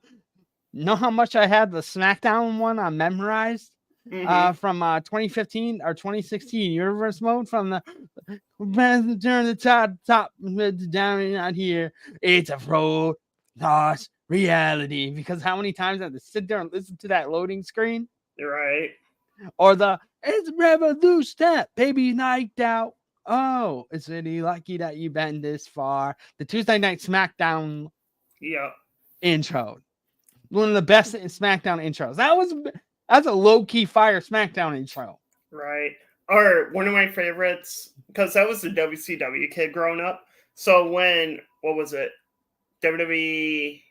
SmackDown one memorized from 2015 or 2016 Universe mode from the turn the top down out here. It's a pro toss reality, because how many times I have to sit there and listen to that loading screen? You're right. Or the it's revolution that baby night out. Oh, it's really lucky that you've been this far. The Tuesday Night SmackDown intro. One of the best SmackDown intros. That's a low-key fire SmackDown intro. Right. Or one of my favorites, because I was a WCW kid growing up. So when, what was it? WWE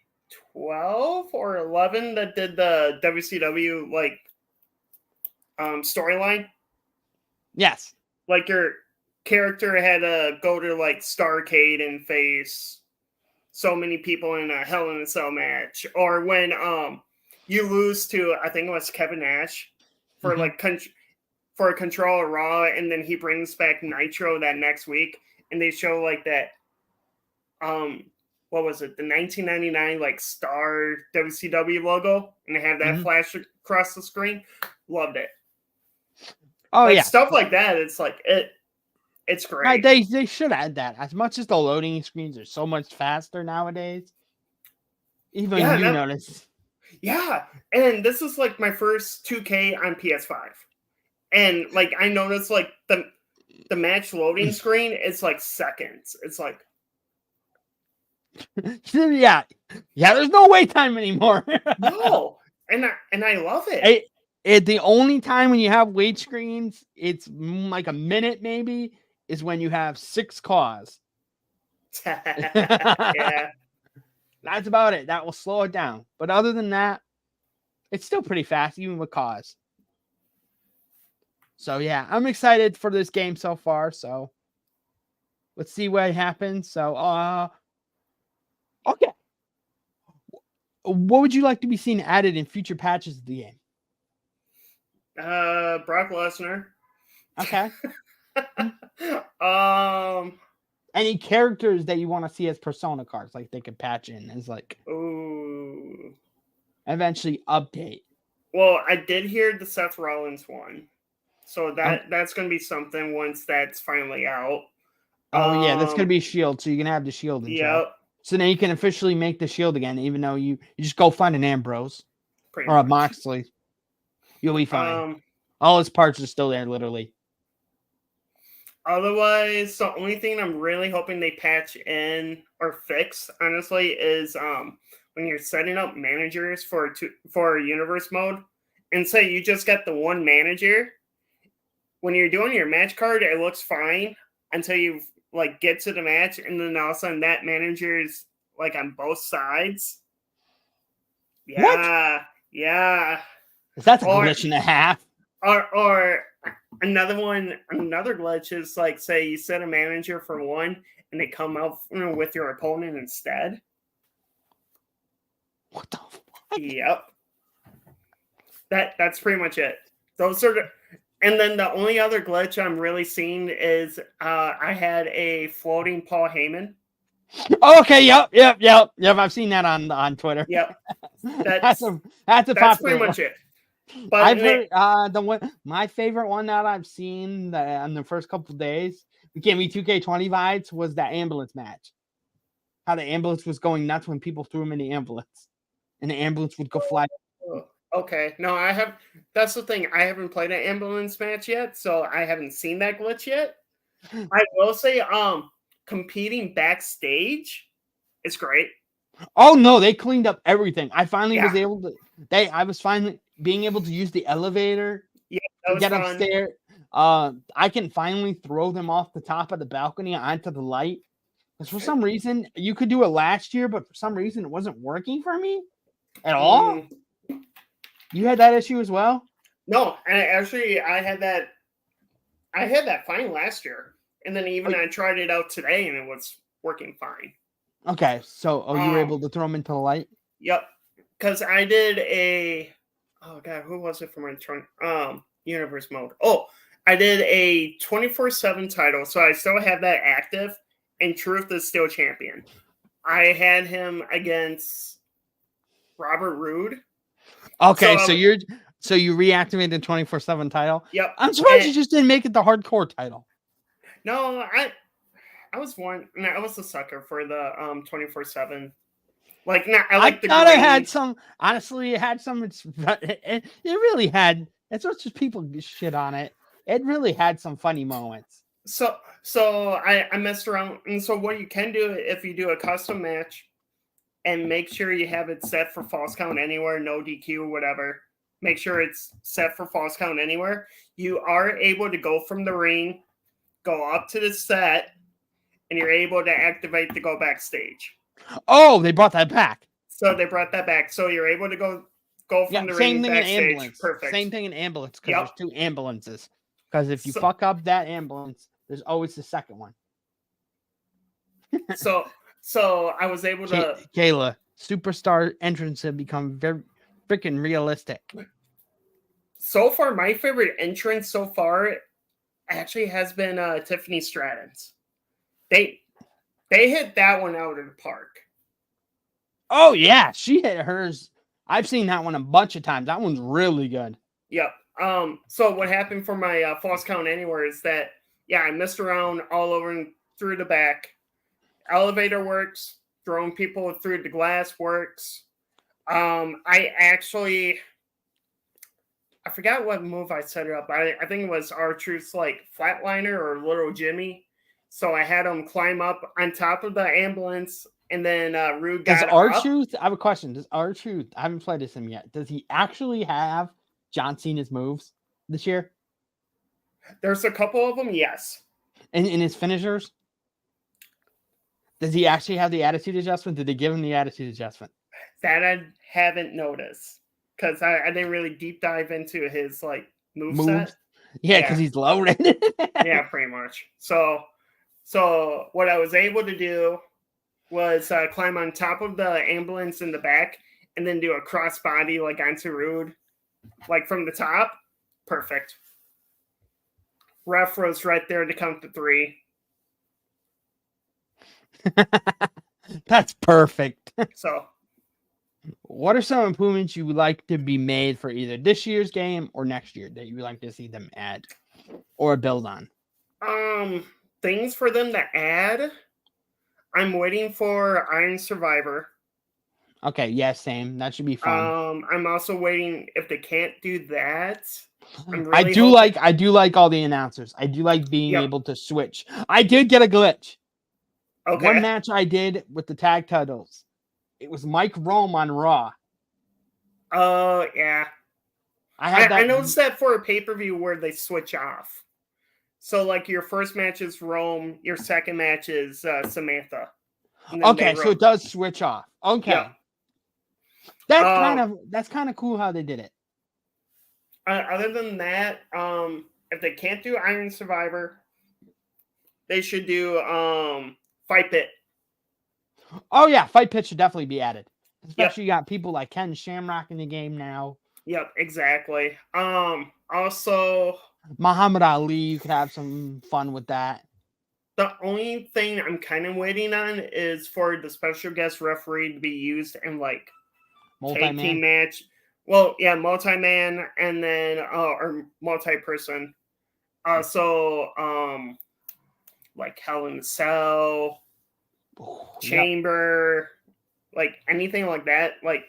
12 or 11 that did the WCW like storyline. Yes. Like your character had to go to like Starrcade and face so many people in a Hell in a Cell match. Or when you lose to, I think it was Kevin Nash for for a Control of Raw, and then he brings back Nitro that next week, and they show like that what was it, the 1999 like Star WCW logo, and they have that flash across the screen. Loved it. Oh like, yeah, stuff like that. It's like it's great. They should add that. As much as the loading screens are so much faster nowadays, even you notice. Yeah, and this is like my first 2K on PS5, and like I noticed like the match loading screen is like seconds. It's like yeah. There's no wait time anymore. No, and I love it. The only time when you have wait screens, it's like a minute maybe, is when you have 6 calls. Yeah, that's about it. That will slow it down. But other than that, it's still pretty fast, even with cause. So yeah, I'm excited for this game so far. So let's see what happens. So okay. What would you like to be seen added in future patches of the game? Brock Lesnar. Okay. Any characters that you want to see as persona cards, like they could patch in as like eventually update. Well, I did hear the Seth Rollins one, so that's going to be something once that's finally out. Oh yeah, that's going to be Shield, so you can have the Shield intro. Yep. So now you can officially make the Shield again, even though you just go find an Ambrose or a Moxley. You'll be fine. All his parts are still there, literally. Otherwise, the only thing I'm really hoping they patch in or fix, honestly, is when you're setting up managers for a universe mode, and say you just got the one manager. When you're doing your match card, it looks fine until you like get to the match, and then all of a sudden that manager is like on both sides. Yeah, what? Yeah. That's a glitch and a half. Or another glitch is like, say you set a manager for one and they come out with your opponent instead. What the fuck? Yep. That's pretty much it. Those are and then the only other glitch I'm really seeing is I had a floating Paul Heyman. Okay, yep. I've seen that on Twitter. Yep. That's pretty much it. But I've heard my favorite one that I've seen on the first couple of days, it gave me 2K20 vibes, was that ambulance match. How the ambulance was going nuts when people threw him in the ambulance, and the ambulance would go fly. Okay, no, that's the thing. I haven't played an ambulance match yet, so I haven't seen that glitch yet. I will say, competing backstage is great. Oh no, they cleaned up everything. I finally was able to. I was finally being able to use the elevator. Yeah, that was get fun. Upstairs. I can finally throw them off the top of the balcony onto the light. Because for some reason, you could do it last year, but for some reason, it wasn't working for me at all. You had that issue as well? No, actually, I had that fine last year, and then even I tried it out today, and it was working fine. Okay, so you were able to throw them into the light? Yep, because I did who was it from my universe mode? Oh, I did a 24/7 title, so I still have that active, and Truth is still champion. I had him against Robert Roode. Okay, so you reactivated the 24/7 title? Yep. I'm surprised you just didn't make it the hardcore title. No, I was a sucker for the 24/7. Like, I thought it had some. Honestly, it had some. It really had. It's not just people shit on it. It really had some funny moments. So I messed around, and so what you can do if you do a custom match, and make sure you have it set for false count anywhere, no DQ, whatever. Make sure it's set for false count anywhere. You are able to go from the ring, go up to the set, and you're able to activate to go backstage. Oh, they brought that back. So they brought that back. So you're able to go from the ring backstage. Perfect. Same thing in ambulance because there's 2 ambulances. Because if you fuck up that ambulance, there's always the second one. so I was able to Kayla, superstar entrance have become very freaking realistic. So far, my favorite entrance so far actually has been Tiffany Stratton's. They hit that one out of the park. Oh yeah, she hit hers. I've seen that one a bunch of times. That one's really good. Yep. So what happened for my false count anywhere is that I messed around all over and through the back. Elevator works. Throwing people through the glass works. I forgot what move I set it up. I think it was R-Truth's like flatliner or Little Jimmy. So I had him climb up on top of the ambulance, and then Rude got up. R-Truth? I have a question. Does R-Truth? I haven't played this him yet. Does he actually have John Cena's moves this year? There's a couple of them, yes. In his finishers? Does he actually have the attitude adjustment? Did they give him the attitude adjustment? That I haven't noticed because I didn't really deep dive into his like moveset. Yeah, because he's loaded. Yeah, pretty much. So what I was able to do was climb on top of the ambulance in the back and then do a crossbody like onto Rude, like from the top. Perfect. Ref was right there to count to 3. That's perfect. So, what are some improvements you would like to be made for either this year's game or next year that you would like to see them add or build on? Things for them to add. I'm waiting for Iron Survivor. Okay, yeah, same. That should be fun. I'm also waiting if they can't do that. I do like all the announcers. I do like being able to switch. I did get a glitch. Okay. One match I did with the tag titles. It was Mike Rome on Raw. Oh, yeah. I noticed that for a pay-per-view where they switch off. So, like, your first match is Rome, your second match is Samantha. Okay, so it does switch off. Okay. Yeah. That's kind of cool how they did it. Other than that, if they can't do Iron Survivor, they should do Fight Pit. Oh yeah, Fight Pit should definitely be added. Especially you got people like Ken Shamrock in the game now. Yep, exactly. Also Muhammad Ali, you could have some fun with that. The only thing I'm kind of waiting on is for the special guest referee to be used in like tag team match. Well, yeah, multi-man and then or multi-person. Like Hell in a Cell, Chamber, like anything like that. Like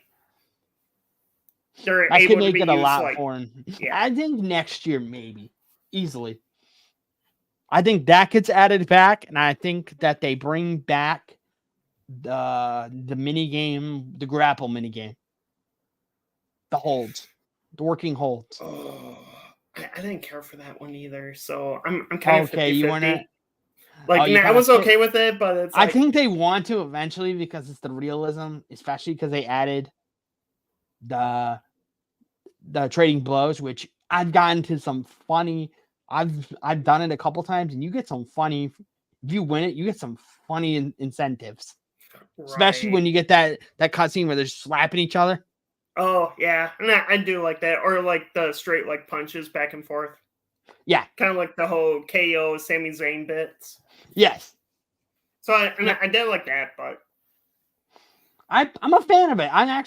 they're able to be used. A lot for him. Yeah. I think next year maybe easily. I think that gets added back, and I think that they bring back the mini game, the grapple mini game, the holds, the working holds. Oh, I didn't care for that one either. So I'm kind of 50-50. You want to? Like, you I gotta was fit- okay with it, but it's I like, think they want to eventually because it's the realism, especially because they added the trading blows, which I've gotten to some funny. I've done it a couple times, and you get some funny. If you win it, you get some funny incentives, especially right. when you get that cutscene where they're slapping each other. Oh yeah, and I do like that, or like the straight like punches back and forth, Yeah. kind of like the whole KO Sami Zayn bits. Yes. So I Yeah. did like that, but I'm a fan of it. I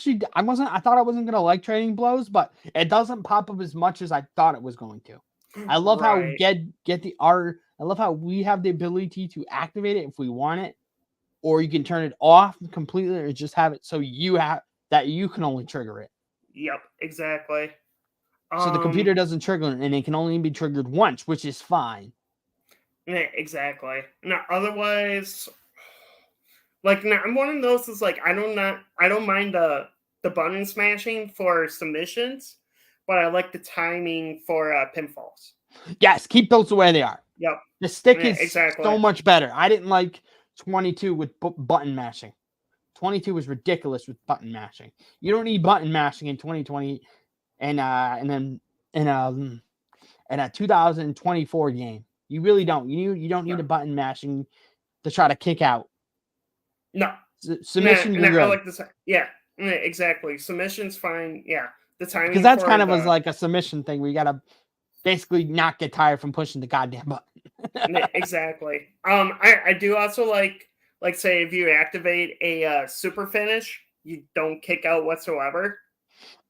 thought I wasn't gonna like trading blows, but it doesn't pop up as much as I thought it was going to. I love how right. get the art. I love how we have the ability to activate it if we want it, or you can turn it off completely, or just have it so you can only trigger it. Yep, exactly. So the computer doesn't trigger it, and it can only be triggered once, which is fine. Yeah, exactly. No, otherwise, like now, I'm one of those is like I don't mind the button smashing for submissions, but I like the timing for pinfalls. Yes, keep those the way they are. Yep. The stick Yeah, is exactly. so much better. I didn't like 22 with button mashing. 22 was ridiculous with button mashing. You don't need button mashing in 2020 and then in a 2024 game. You really don't. You don't need a button mashing to try to kick out. No. Submission, you're good. I like this. Yeah, exactly. Submission's fine. Yeah, the timing Because that's kind of was like a submission thing where you gotta basically not get tired from pushing the goddamn button. Exactly. I do also like say if you activate a super finish, you don't kick out whatsoever.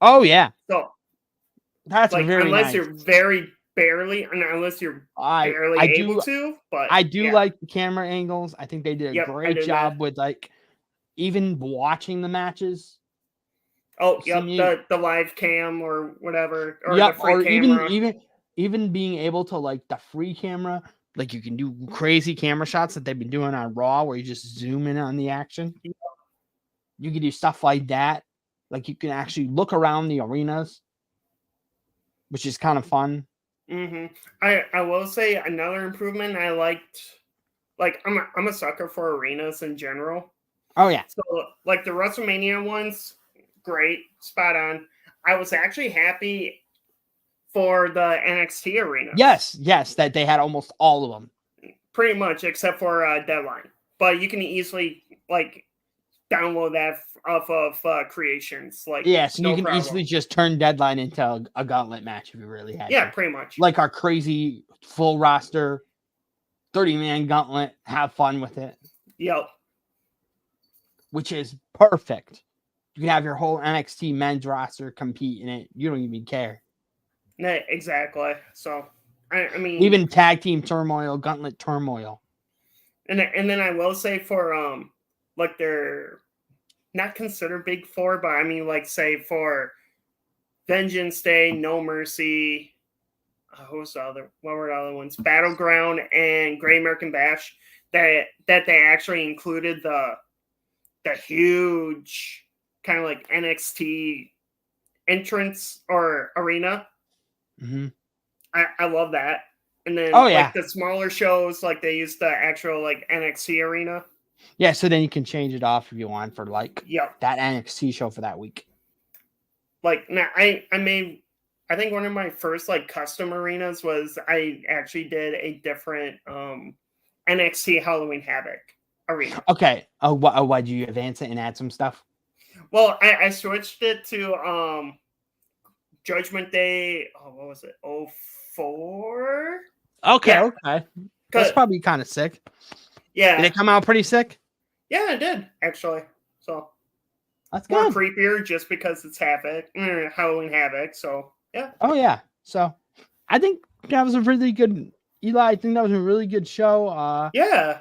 Oh yeah. So that's like very unless nice. you're very barely, unless you're barely able to. But I do like the camera angles. I think they did a great job with like even watching the matches. Oh, yep, the live cam or whatever, or yep, the free or camera. even being able to like the free camera, like you can do crazy camera shots that they've been doing on Raw where you just zoom in on the action. Yep. You can do stuff like that. Like you can actually look around the arenas, which is kind of fun. Mm-hmm. I will say another improvement I liked. Like I'm a sucker for arenas in general. Oh yeah. So like the WrestleMania ones, great, spot on. I was actually happy for the NXT arena. Yes, that they had almost all of them. Pretty much, except for Deadline. But you can easily like download that off of Creations. Like yes, you can easily just turn Deadline into a gauntlet match if you really had to. Pretty much. Like our crazy full roster 30-man gauntlet. Have fun with it. Yep. Which is perfect. You can have your whole NXT men's roster compete in it. You don't even care. Yeah, exactly. So I mean, even tag team turmoil, gauntlet turmoil. And then I will say for like they're not considered big four, but I mean like say for Vengeance Day, No Mercy, what were the other ones? Battleground and Great American Bash, that they actually included the huge kind of like NXT entrance or arena. Mm-hmm. I love that. And then like the smaller shows, like they use the actual like NXT arena. Yeah, so then you can change it off if you want for like that NXT show for that week. Like now I think one of my first like custom arenas was I actually did a different NXT Halloween Havoc arena. Okay. Why did you advance it and add some stuff? Well, I switched it to Judgment Day. Oh, what was it? 04? Okay. That's probably kind of sick. Yeah. Did it come out pretty sick? Yeah, it did, actually. So that's more good. creepier just because it's Halloween Havoc. So yeah. Oh yeah. So I think that was a really good Eli. I think that was a really good show. Yeah.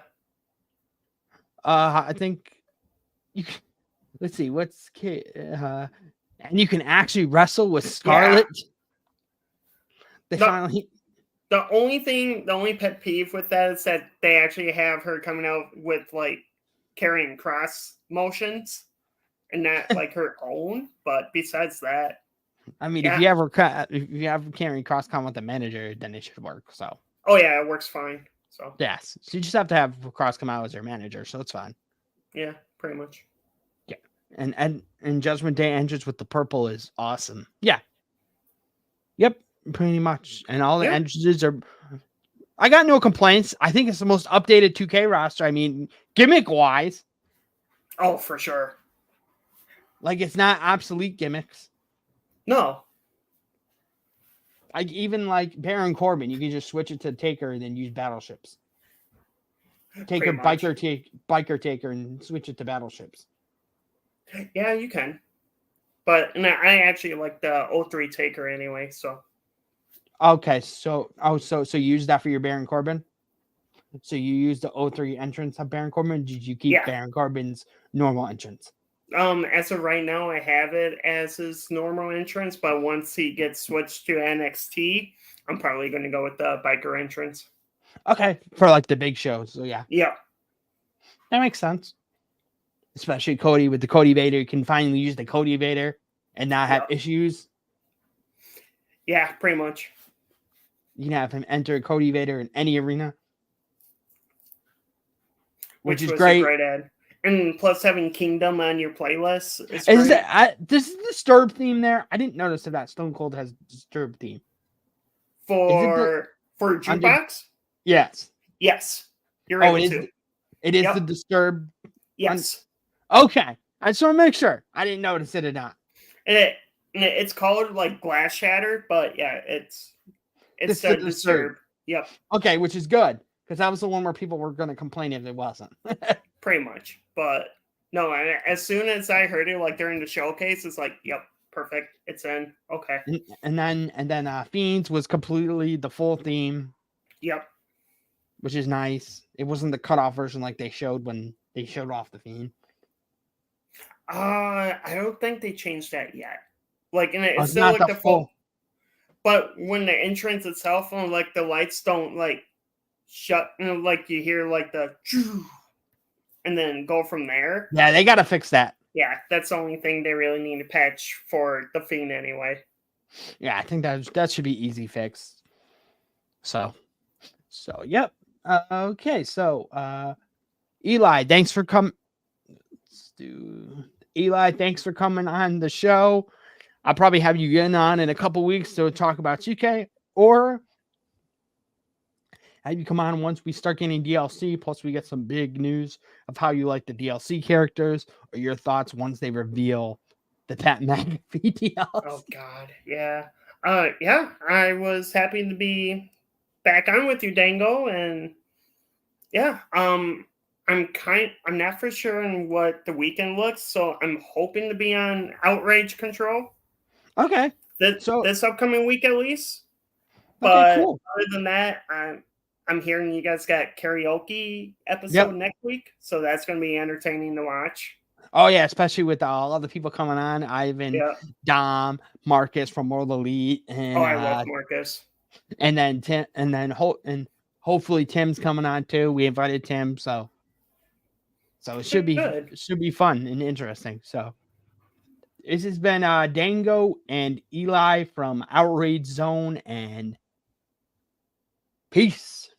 I think you. Let's see. And you can actually wrestle with Scarlett. Yeah. The only pet peeve with that is that they actually have her coming out with like carrying cross motions and not like her own. But besides that, I mean, if you ever carry cross con with the manager, then it should work. So. Oh yeah, it works fine. So Yes. So you just have to have Cross come out as your manager, so it's fine. yeah, pretty much. Yeah. And Judgment Day entrance with the purple is awesome. Yeah. Yep. Pretty much. And all the Yeah. entrances are. I got no complaints. I think it's the most updated 2K roster. I mean, gimmick wise, Oh, for sure. like it's not obsolete gimmicks. No. Like even like Baron Corbin, you can just switch it to Taker and then use battleships. Taker, Pretty much. biker Taker, and switch it to battleships. Yeah, you can. But no, I actually like the 03 Taker anyway, so Okay, so you use that for your Baron Corbin? So you used the 03 entrance of Baron Corbin, or did you keep yeah. Baron Corbin's normal entrance? As of right now, I have it as his normal entrance, but once he gets switched to NXT, I'm probably going to go with the biker entrance. Okay, for like the big shows. So yeah, Yeah. that makes sense. Especially Cody with the Cody Vader, you can finally use the Cody Vader and not have issues. Yeah, pretty much. You can have him enter Cody Vader in any arena, which is was great. A great ad. And plus, having Kingdom on your playlist is Is great. this is the Disturb theme there? I didn't notice that Stone Cold has Disturb theme. For Jukebox? Yes. Yes. You're able to. It is the Disturb. Yes. Okay. I just want to make sure. I didn't notice it or not. And it's called like Glass Shatter, but yeah, it's the Disturb. Yep. Okay, which is good. Because that was the one where people were going to complain if it wasn't. Pretty much. But no, as soon as I heard it like during the showcase, it's like, yep, perfect. It's in. Okay. And then Fiends was completely the full theme. Yep. Which is nice. It wasn't the cutoff version like they showed when they showed off the Fiend. I don't think they changed that yet. Like, and it's still like the full. But when the entrance itself, like the lights don't like shut, like you hear like the, and then go from there. Yeah, they got to fix that. Yeah, that's the only thing they really need to patch for the Fiend anyway. Yeah, I think that should be easy fix. So yep. Okay, so Eli, thanks for coming. Eli, thanks for coming on the show. I'll probably have you getting on in a couple weeks to talk about 2K, or have you come on once we start getting DLC. Plus, we get some big news of how you like the DLC characters, or your thoughts once they reveal the Pat McAfee DLC. Oh God, yeah, yeah. I was happy to be back on with you, Dango, and yeah, I'm not for sure on what the weekend looks, so I'm hoping to be on Outrage Control. Okay. This upcoming week at least. Okay, But cool. other than that, I'm hearing you guys got karaoke episode next week, so that's going to be entertaining to watch. Oh yeah, especially with all the people coming on, Ivan, Dom, Marcus from World Elite, and I love Marcus. And then Tim, and hopefully Tim's coming on too. We invited Tim, so it should be fun and interesting. So this has been Dango and Eli from Outrage Zone, and peace.